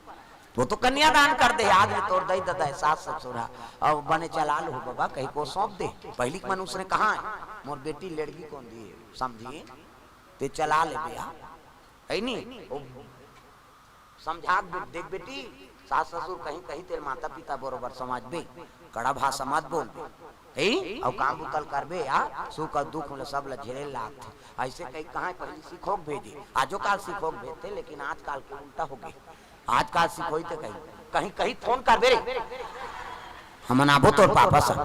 वो तो कन्यादान कर दे आज में तोड़ दई ददा है सास ससुरा अब बने चला लो बाबा कहीं को सौंप दे पहली मनुष्य ने कहा मोर बेटी लड़की कौन दी समझिए ते चला ले भैया है नहीं समझा देख बेटी सास ससुर कहीं कहीं तेरे माता पिता बरोबर समाज बे कड़ा भाषा मत बोल है और काम बुतल कर बे यार सुख और दुख में सब झेले लाग ऐसे कहीं कहाँ पहले सीखोक भेजे आजो काल सीखोक भेजते लेकिन आजकल के उल्टा हो गए आजकल सीखोई तो कहीं कहीं फोन कर बे हम आबो तोर पापा सब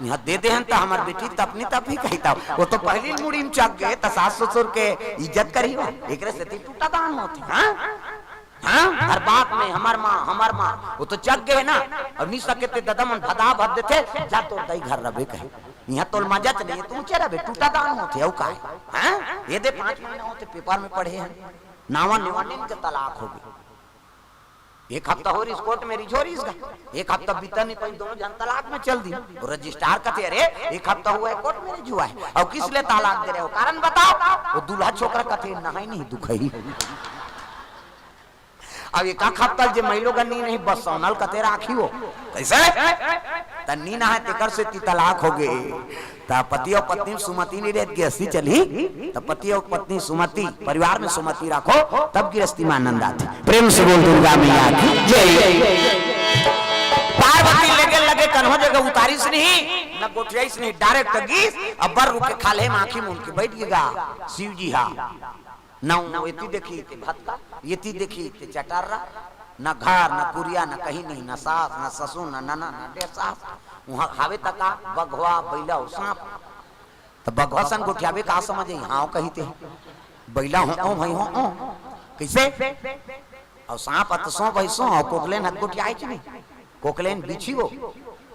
यहाँ दे दे तो हमार बेटी तपनी तप ही कहता वो तो पहली मुड़ी में चक गए तो सास ससुर के इज्जत करी एक से टूटा दान होती हाँ हर बात में हमार माँ वो तो चक गए ना और नहीं सके ते दादा मन भदा भद देते जा तो दई घर रबे कहे यहाँ तो मजा चले तुम चेरा बे टूटा दान होते है का हाँ ये दे 5 महीना होते पेपर में पढ़े हैं नावा निवानिन के तलाक हो गई एक हफ्ता हो रही कोर्ट में रिझोरी इसका एक हफ्ता बीता नहीं पाई दोनों जन तलाक में चल दी और रजिस्ट्रार कहते अरे एक हफ्ता हुआ है कोर्ट में रिझुआ है और किस लिए तलाक दे रहे हो कारण बताओ वो दूल्हा छोकरा कहते नहाई नहीं दुखई अब एक हफ्ता जे महिलो गन्नी नहीं बस सोनल कहते राखी हो कैसे तन्नी ना है तेकर से तलाक हो गए ता पति और पत्नी सुमति नहीं रहती गृहस्थी चली तो पति और पत्नी सुमति परिवार में सुमति रखो तब गृहस्थी में आनंद आती। प्रेम से बोल दुर्गा मैया की जय। पार्वती लगे कन्हो जगह उतारी से नहीं न गोठिया से नहीं डायरेक्ट गीस अब बर रुके खाले में आंखी मुन के बैठ गएगा शिव जी हाँ न येती देखी ते भत्ता, येती देखी ते चटारा, न घर न कुरिया न कहीं नहीं, न सास न ससुर न नना न डेसा। वहाँ हावे तका बघवा बैला हो सांप, तो बघवा सन गोठियावे का समझे हाँ कहते बैला हो ओ भाई हो ओ कैसे और सांप अतसों भैसों और कोकलेन हद गोठियाए नहीं, कोकलेन बिछी वो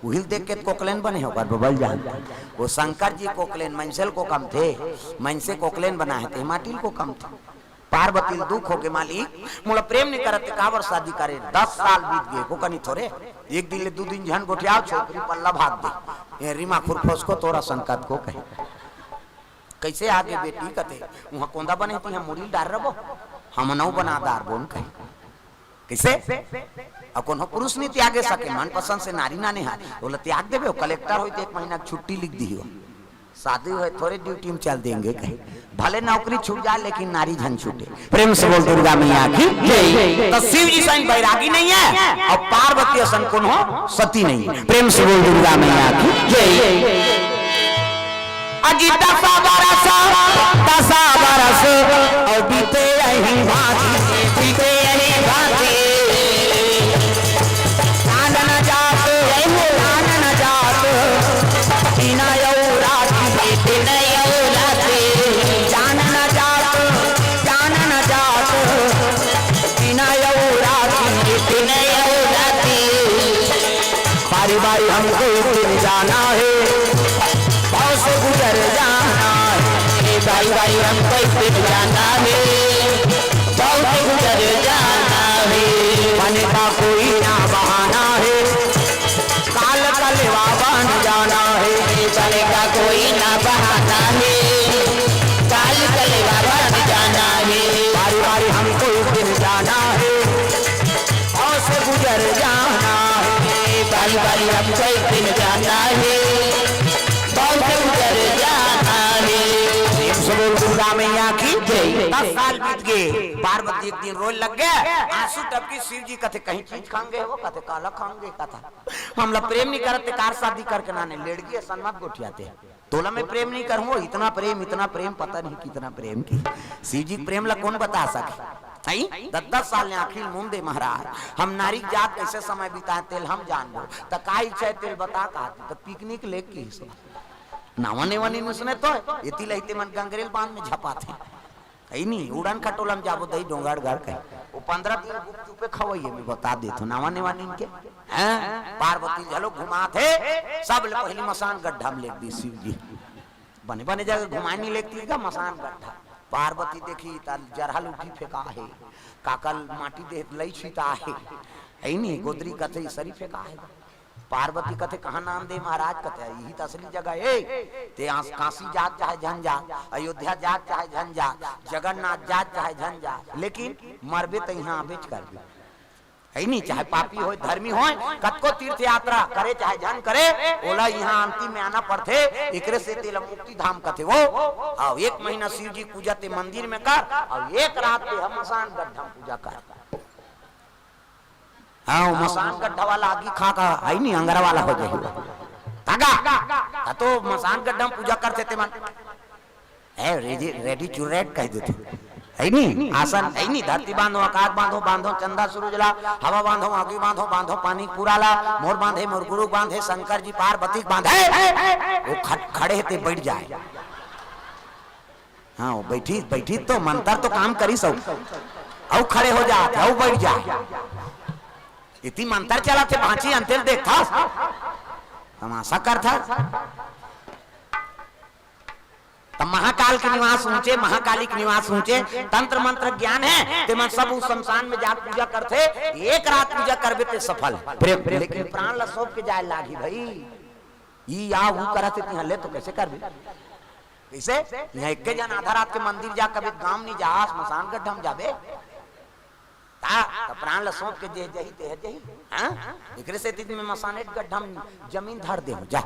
उहिल देख के कोकलेन बने हो बबल जान। वो शंकर जी कोकलेन मंसल को कम थे, मनसे कोकलेन बनाए थे, माटिल को कम थे। पार्वती दुख हो के मालिक मोला प्रेम नहीं करते कावर शादी करे, 10 साल बीत गए को कनी थोड़े, एक दिन ले 2 दिन झन गोठिया छोकरी पल्ला भाग दे ये रीमा खुरफोस को तोरा संकट को कहे कैसे आगे बेटी कते वहां कोंदा बने थी हम मुड़ी डार रबो हम नौ बनादार बोन कहे कैसे और कोनो पुरुष नहीं त्यागे सके मन पसंद से नारी ना निहार बोला त्याग देबे कलेक्टर होई तो 1 महीना छुट्टी लिख दी हो, शादी हुए थोड़े ड्यूटी में चल देंगे कहीं भले नौकरी छूट जाए लेकिन नारी झन छूटे। प्रेम से बोल दुर्गा मैया की जय। तो शिव जी सन बैरागी नहीं है और पार्वती सन कौन हो सती नहीं है। प्रेम से बोल दुर्गा मैया की जय। अजी 10 बरस और बीते यही भांति बीते यही भांति चांदन जात चांदन जात बिना यौराती बिना यौराती चांदन जात बिना यौराती बिना यौराती बारी बारी हमको दिन जाना है भाव से गुजर जाना है बारी बारी हमको दिन जाना है भाव से गुजर जाना है पानी का कोई ना बहाना है काल कलेवा बन जाना है पानी का कोई ना बहाना है काल कलेवा बन जाना है बारी बारी हमको दिन जाना है भाव से गुजर जाना है बारी बारी हमको दिन जाना है भाव से गुजर जाना है। दुर्गा मैया की जय। 10 साल बीत गए पार्वती एक दिन रोज लग गए आंसू टपकी शिव जी कहते कहीं चीज खाएंगे वो कहते काला खाएंगे कथा हमला प्रेम नहीं करते कार शादी करके नाने लेड़ गए सन्मत गोठियाते तोला में प्रेम नहीं करूँ इतना प्रेम पता नहीं कितना प्रेम की शिव जी प्रेम ला कौन बता सके 10 साल ने आखिर मुंदे महाराज हम नारी जात कैसे समय बिताए तेल हम जान लो तो का इच्छा तेल बता कहते तो पिकनिक लेके नावने वानी मुसने तो इति लइते मन गंगरेल बांध में झपाते कहीं नहीं उड़न खटोलम जाबो दही डोंगाड़ गाड़ के वो 15 दिन गुपचुप पे खवइए मैं बता देतो नावने वानी इनके हैं पार्वती झलो घुमाते सब ले पहली मसान गड्ढा में लेक दी शिव जी बने बने जगह घुमानी लेती का मसान गड्ढा पार्वती देखी त जरहल उठी फेंका है काकल माटी दे लई छिता है ऐ नहीं गोदरी कथे सरी फेंका है पार्वती कथे कहा नाम दे महाराज कथे यही तो असली जगह है ते काशी जात चाहे झंझाट अयोध्या जात चाहे झंझाट जगन्नाथ जात चाहे झंझाट लेकिन मरबे तो यहाँ बेच कर है नहीं चाहे पापी हो धर्मी हो कतको तीर्थ यात्रा करे चाहे जन करे ओला यहाँ अंतिम में आना पड़ते एकरे से तेल मुक्ति धाम कथे वो और 1 महीना शिव जी पूजा ते मंदिर में कर और 1 रात पे हम मसान गड्ढा पूजा कर हाँ मसान गड्ढा वाला आगे खा का है नहीं अंगरा वाला हो जाए तागा तो मसान गड्ढा पूजा करते थे मन रेडी चुरेट कह देते है नहीं आसन है नहीं धरती बांधो आकाश बांधो बांधो चंदा सूरज ला हवा बांधो आगे बांधो बांधो पानी पूरा ला मोर बांधे मोर गुरु बांधे शंकर जी पार्वती बांधे वो खड़े थे बैठ जाए हाँ बैठी बैठी तो मंत्र तो काम करी सब औ खड़े हो जाते औ बैठ जाए इतनी मंत्र चला थे भांची अंतिल देखा तमाशा कर था तब महाकाल के निवास ऊंचे महाकाली के निवास ऊंचे तंत्र मंत्र ज्ञान है ते मन सब उस शमशान में जा पूजा करते 1 रात पूजा करबे ते सफल लेकिन प्राण ला सौंप के जाए लागी भाई ई या वो करते तिहा ले तो कैसे करबे कैसे यहाँ एक जन आधा रात के मंदिर जा कभी गांव नहीं जा शमशान गड्ढा में जाबे ता प्राण ला सौंप के जे जही ते जही हां एकरे से तीन में मसानेट गड्ढा में जमीन धर दे जा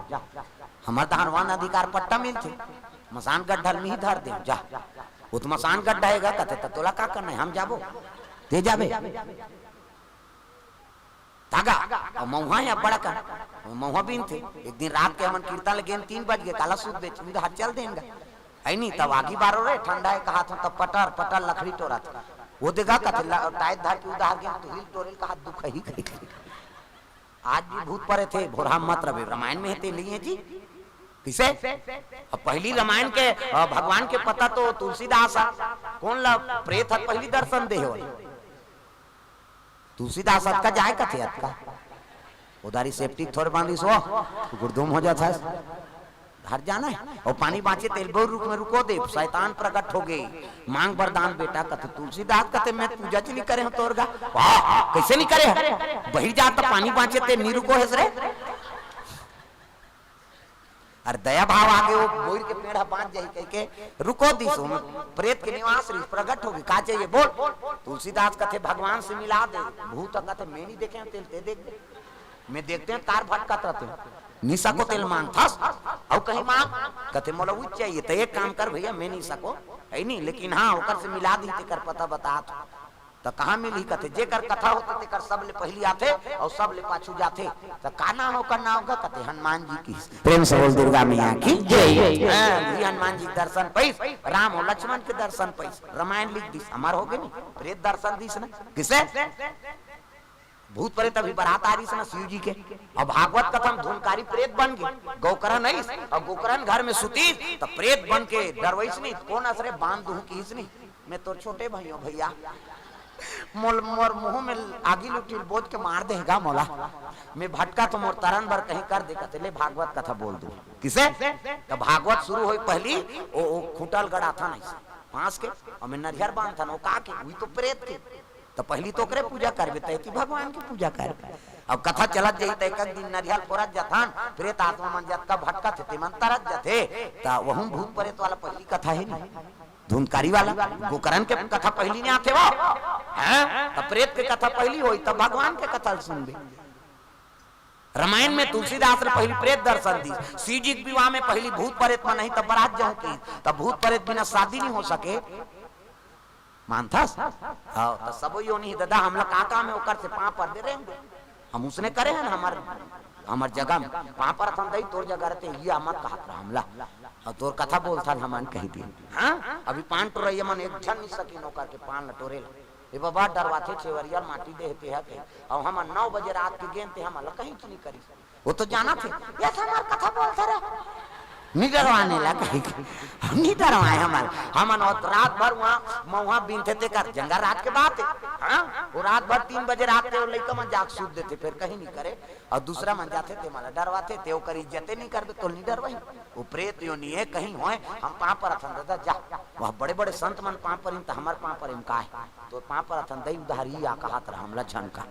हमर दानवान अधिकार पट्टा मिलथे मसान गड्ढा में ही धर दे जा वो तो मसान गड्ढा हैगा कहते तो तोला का करना है हम जाबो ते जाबे तागा और मौहा या बड़ा का मौहा बिन थे एक दिन रात के हमन कीर्तन लगे 3 बज गए काला सूद बेच हाथ चल देंगे है नहीं तब आगी बारो रे ठंडा है कहा था तब पटर पटर लकड़ी टोरा था वो देखा कथे टाइट धार की उधार गया तो हिल टोरेल का हाथ दुख ही आज भी भूत पड़े थे भोरा मत रवे रामायण में थे नहीं है जी किसे अब पहली रामायण के भगवान के पता तो तुलसीदास कौन ला प्रेत हत पहली दर्शन दे हो तुलसीदास का जाए का थे का उधारी सेफ्टी थोड़े बांधी सो गुरदुम हो जाता है घर जाना है और पानी बाँचे तेल बहु रुक में रुको दे शैतान प्रकट हो गई मांग वरदान बेटा कथे तुलसीदास कथे मैं पूजा च नहीं करे तोर गा कैसे नहीं करे बही जाता पानी बाँचे तेल नहीं रुको है रे अरे दया भाव आगे वो बोर के पेड़ बांध जाई कह के रुको दी सो प्रेत के निवास री प्रकट होगी का चाहिए बोल तुलसीदास कथे भगवान से मिला दे भूत कथे मैं नहीं देखे तेल ते देख दे मैं देखते हैं तार भटकत रहते निशा को तेल मांग थस और कहीं मांग कथे मोला वो चाहिए तो एक काम कर भैया मैं नहीं सको है नहीं लेकिन हाँ ओकर से मिला दी ते कर पता बता तो कहाँ मिली कथे जे कर कथा होते ते कर सब ले पहली आते और सब ले पाछू जाते तो काना हो करना होगा कथे हनुमान जी की प्रेम से बोल दुर्गा मैया की जय हनुमान जी दर्शन पैस राम और लक्ष्मण के दर्शन पैस रामायण लिख दी हमार हो गए नहीं प्रेत दर्शन दिस ना किसे भूत प्रेत अभी बारात आ रही है ना शिव जी के और भागवत कथम धूमकारी प्रेत बन गए गोकरण नहीं और गोकरण घर में सुती तो प्रेत बन के डरवैस नहीं कौन असरे बांध दू की नहीं मैं तो छोटे भाइयों भैया मोल मोर मुंह में आगी लुटी बोझ के मार देगा मौला मैं भटका तो मोर तरन भर कहीं कर देगा तेले भागवत कथा बोल दू किसे तो भागवत शुरू हुई पहली ओ खूटल गड़ा था नहीं पांच के और मैं नरियर बांध था का के हुई तो प्रेत के तो पहली तो करे पूजा करबे तैती भगवान की पूजा कर अब कथा चलत जाई त एक दिन नरियल फोरत जथान प्रेत आत्मा मन जत का भटका थे मन तरत जथे ता वहु भूत प्रेत वाला पहली कथा है नहीं धूमकारी वाला गोकर्ण के कथा पहली नहीं आते वो हैं त प्रेत के कथा पहली होई तब भगवान के कथा सुनबे रामायण में तुलसीदास ने पहली प्रेत दर्शन दी शिव जी के विवाह में पहली भूत प्रेत में नहीं तब बारात जाऊं की तब भूत प्रेत बिना शादी नहीं हो सके मानथस हाँ तो सब यो नहीं दादा हम लोग काका में ओकर से पाँ पर दे रहे हम उसने करे हैं ना हमार जगह में पाँ पर हम दई तोर जगह रहते ये मत कहा रहा हमला और तोर कथा बोलता हमान कही दी हाँ अभी पान टोरैया मन एक जन नहीं सकी नौकर के पान लटोरे ये बाबा डरवाते छेवरिया माटी देते है के और हम 9 बजे रात के गेंद थे हम कहीं नहीं करी वो तो जाना थे ये हमार कथा बोलता रहे नहीं डरवाने लगा नहीं डरवाए हमारे रात भर वहाँ बीनते थे कर जंगा रात के बात है हाँ वो रात भर 3 बजे रात थे लड़का मन जाग सूत देते फिर कहीं नहीं करे और दूसरा मन जाते थे माला डरवाते थे वो कर इज्जतें नहीं करते तो नहीं डरवाई वो प्रेत यो नहीं है कहीं होए हम पाँ पर अथन दादा जा वह बड़े बड़े संत मन पाँ पर तो हमारे पाँ पर का है तो पाँ पर अथन दई उधारी आ कहा था हमला झनका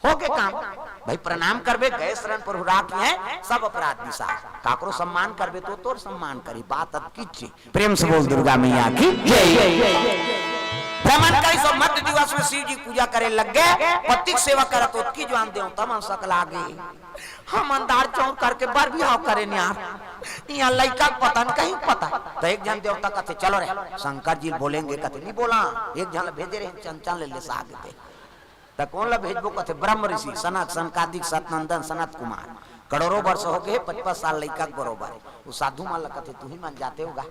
हो के काम भाई प्रणाम करबे गए शरण पर राख है सब अपराध विसार काकरो सम्मान करबे तो तोर सम्मान करी बात अब कीची प्रेम से बोल दुर्गा मैया की जय ब्राह्मण कई सब मध्य दिवस में शिव जी पूजा करे लग गए पति सेवा करत तो की जान देऊ तम सकल आगे हम अंदार चौर करके बर बिहाव करे यार यहाँ लड़का पता नहीं कहीं पता तो एक जन देवता कहते चलो रे शंकर जी बोलेंगे कहते नहीं बोला एक जन भेजे रहे चंचल ले सा आगे त कौन ला भेजबो कथे ब्रह्म ऋषि सनक सनकादिक सतनंदन सनत कुमार करोड़ों वर्ष हो गए 55 साल लड़का बरोबर वो साधु मान कथे तू ही मान जाते होगा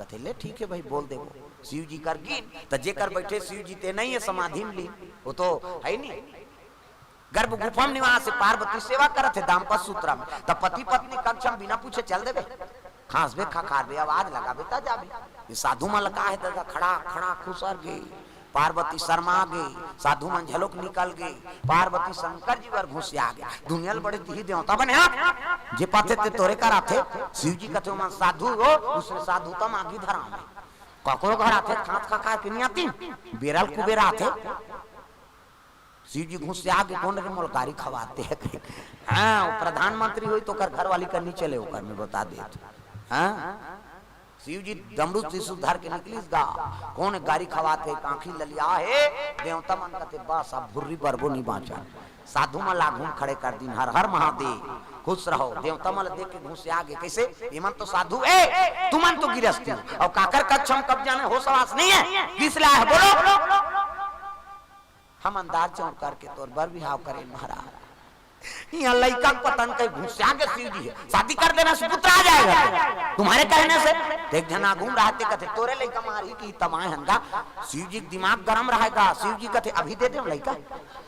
कथे ले ठीक है भाई बोल देबो शिव जी कर गिन त जे कर बैठे शिव जी ते नहीं है समाधि में ली वो तो है नहीं गर्भ गुफा में निवास से पार्वती सेवा करत है दाम्पत्य सूत्र में त पति पत्नी कक्षम बिना पूछे चल देबे खांसबे खारबे आवाज लगाबे त जाबे ये साधु मान का है दादा खड़ा खड़ा खुसर गई पार्वती शर्मा गई साधु मन झलोक निकल गई पार्वती शंकर जी वर घुसिया गया दुनिया बड़े ती देवता बने जे पाते ते तोरे करा थे शिव जी कथे मन साधु हो उसने साधु तम आगी धरा में ककरो घर आथे खात खा के नहीं आती बेरल कुबेर आथे शिव जी घुसिया के कौन रे मोलकारी खवाते है हां प्रधानमंत्री होई तो कर घर वाली करनी चले ओकर में बता दे हां शिव जी डमरू त्रिशूल धर के निकलिस गा कौन गाड़ी खवाते कांखी ललिया है देवता मन कहते बस अब भुर्री बरबो नहीं बांचा साधु मन लागू खड़े कर दिन हर हर महादेव खुश रहो देवता मन देख के घुस आगे कैसे इमन तो साधु ए तुमन तो गिरस्ती और काकर कक्षम कब जाने हो सवास नहीं है किस लाए बोलो हम अंदाज चौर करके तोर बर बिहाव करे महाराज यहाँ लड़का पतन के घुसा के शिव जी है, शादी कर देना सुपुत्र आ जाएगा तुम्हारे कहने से। देख जना घूम रहा थे कहते तोरे लड़का मारी की तमाए हंगा। शिव जी दिमाग गरम रहेगा। शिव जी कहते अभी दे दे लड़का,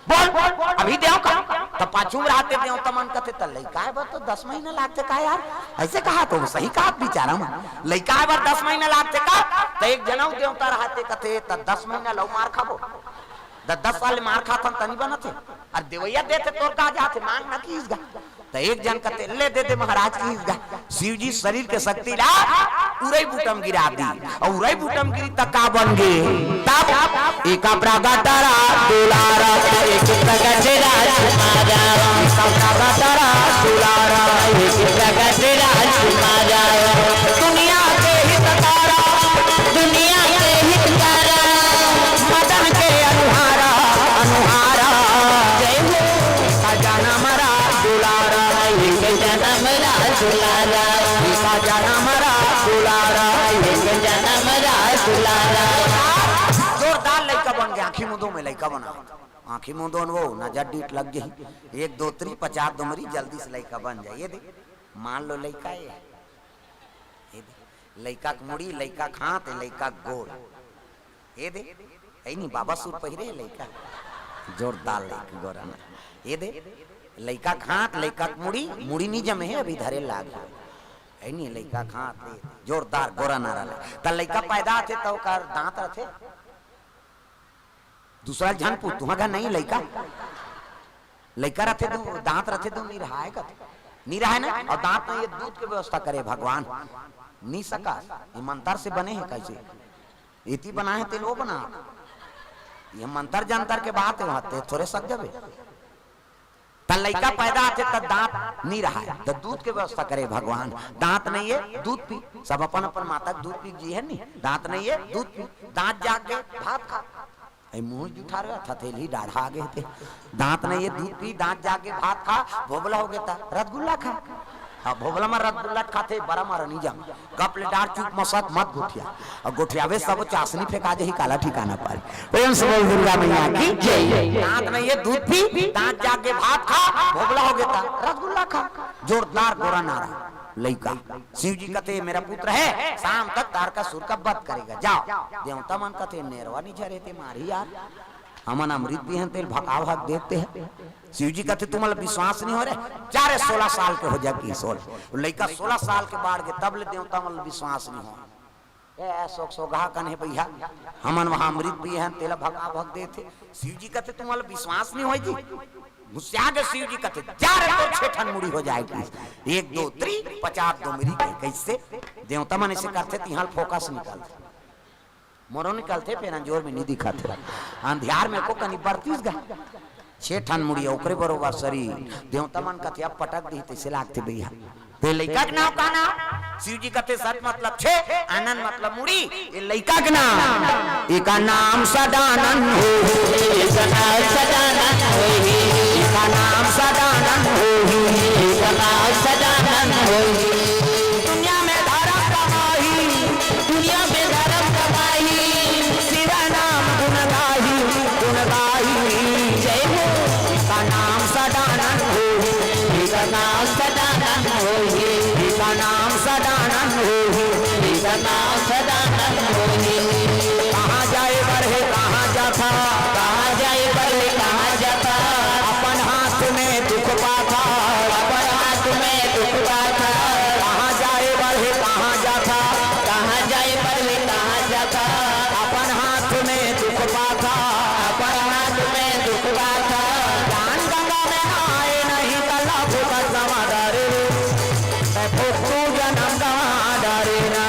बोल अभी दे का। तब पाछू रहते दे तमन कहते त लड़का है तो 10 महीने लागते का यार, ऐसे कहा तो सही कहा बेचारा मन लड़का है 10 महीने लागते का। तो एक जनऊ देवता रहते कहते त 10 महीने लव मार खाबो, 10 साल मार खाता तनी बनते और देवैया देते तोर का जाते मांग ना की इसगा। तो एक जन कहते ले दे दे महाराज की इसगा। शिव जी शरीर के शक्ति ला उरई बूटम गिरा दी और उरई बूटम गिरी तक का बन गए तब एका प्रगटरा दुलारा एक प्रगटरा महाराज एका प्रगटरा दुलारा एक प्रगटरा महाराज दुनिया के हितकारा दुनिया के हितकारा मदन के अनुहारा अनुहारा जय हो खजाना मरा दुलारा एक जन्म रा दुलारा एक जन्म रा दुलारा एक जन्म रा दुलारा। जोरदार लड़का बन गया। आंखी मुंदों में लड़का बना, आंखी मुंदों वो ना जड्डीट लग गई 1 2 3 50 दुमरी जल्दी से लड़का बन जाए। ये देख मान लो लड़का है, ये देख लड़का मुड़ी लड़का खात लड़का गोल, ये देख ऐ नहीं बाबा सूट पहिरे लड़का जोरदार लड़का गोराना। ये देख लड़का खात लड़का मुड़ी मुड़ी नहीं जमे है अभी धरे लाग ऐ नहीं लड़का खात जोरदार गोरा नारा त लड़का पैदा थे तो कर दांत रथे दूसरा जान पूछ तुम्हारा नहीं लड़का लड़का रथे दांत रथे तो नहीं रहा है नहीं रहा है ना। और दांत में ये दूध की व्यवस्था करे भगवान नहीं सका, ये मंत्र से बने हैं कैसे इति बनाए तेल वो बना, ये मंत्र जंतर के बात है वहां थोड़े सक जावे। लड़का पैदा आते तब दांत नहीं रहा है तो दूध की व्यवस्था करे भगवान। दांत नहीं है दूध पी, सब अपन अपन माता दूध पी जी है नहीं, दांत नहीं है दूध पी, दांत जाग गए भात खा मुंह उठा रहा था थेली डाढ़ा गए थे। दांत नहीं है दूध पी, दांत जाके भात खा, भोबला हो गया था रसगुल्ला खा। अब भोबला में रसगुल्ला खाते बड़ा मारा नहीं जम कप ले डार चुप मसत मत गुठिया और गुठियावे सब चाशनी फेंका दे ही काला ठिकाना पारी। प्रेम से बोल दुर्गा मैया की जय। दांत नहीं है दूध पी, दांत जाके भात खा, भोबला हो गया था रसगुल्ला खा। जोरदार गोरा नारा लड़का। शिव जी कहते मेरा पुत्र है शाम तक तार का सुर का वध करेगा जाओ। देवता मन कहते नेरवा नहीं झरे थे मारी यार हमन अमृत भी हैं तेल भका भग देते हैं। शिव जी कहते तुम्हारा विश्वास नहीं हो रहा 4-16 साल के हो जा की 16 लड़का 16 साल के बाढ़ के तब ले देवता मतलब विश्वास नहीं हो सोगा कन्हे भैया हमन वहां अमृत भी हैं तेल भगा भग देते। शिव जी कहते तुम्हारा विश्वास नहीं हो जी गुस्सा के शिव जी कहते 4 6 ठन मुड़ी हो जाएगी 1 2 3 50 दुमरी कैसे देवता मन ऐसे करते तिहाल फोकस निकालते मोरो निकालते फिर अंजोर में नहीं दिखाते अंधियार में को कनी 32 गा 6 ठन मुड़ी ओकरे बरोबर शरीर देवता मन कहते अब पटक दी तैसे लागते भैया ते लइका के नाम का नाम शिव जी कहते सत मतलब 6 आनंद मतलब मुड़ी ये लइका के नाम एका नाम सदानंद हो एका नाम सदानंद हो एका नाम सदानंद हो एका नाम सदानंद हो। दुनिया में धर्म कमाई दुनिया में धर्म कमाई सिवा नाम गुण गाही जय हो एका नाम सदानंद हो एका नाम सदानंद हो एका नाम सदानंद हो एका नाम सदानंद हो। कहाँ जाए बढ़े कहाँ जाता कहाँ जाए बढ़े कहाँ जाता अपन हाथ में दुख पाता अपन हाथ में दुख पाता कहाँ जाए बढ़े कहाँ जाता कहाँ जाए बढ़े कहाँ जाता अपन हाथ में दुख पाता अपन हाथ में दुख पाता ज्ञान गंगा में आए नहीं कला फुका समाधार जन्म गवा डरे ना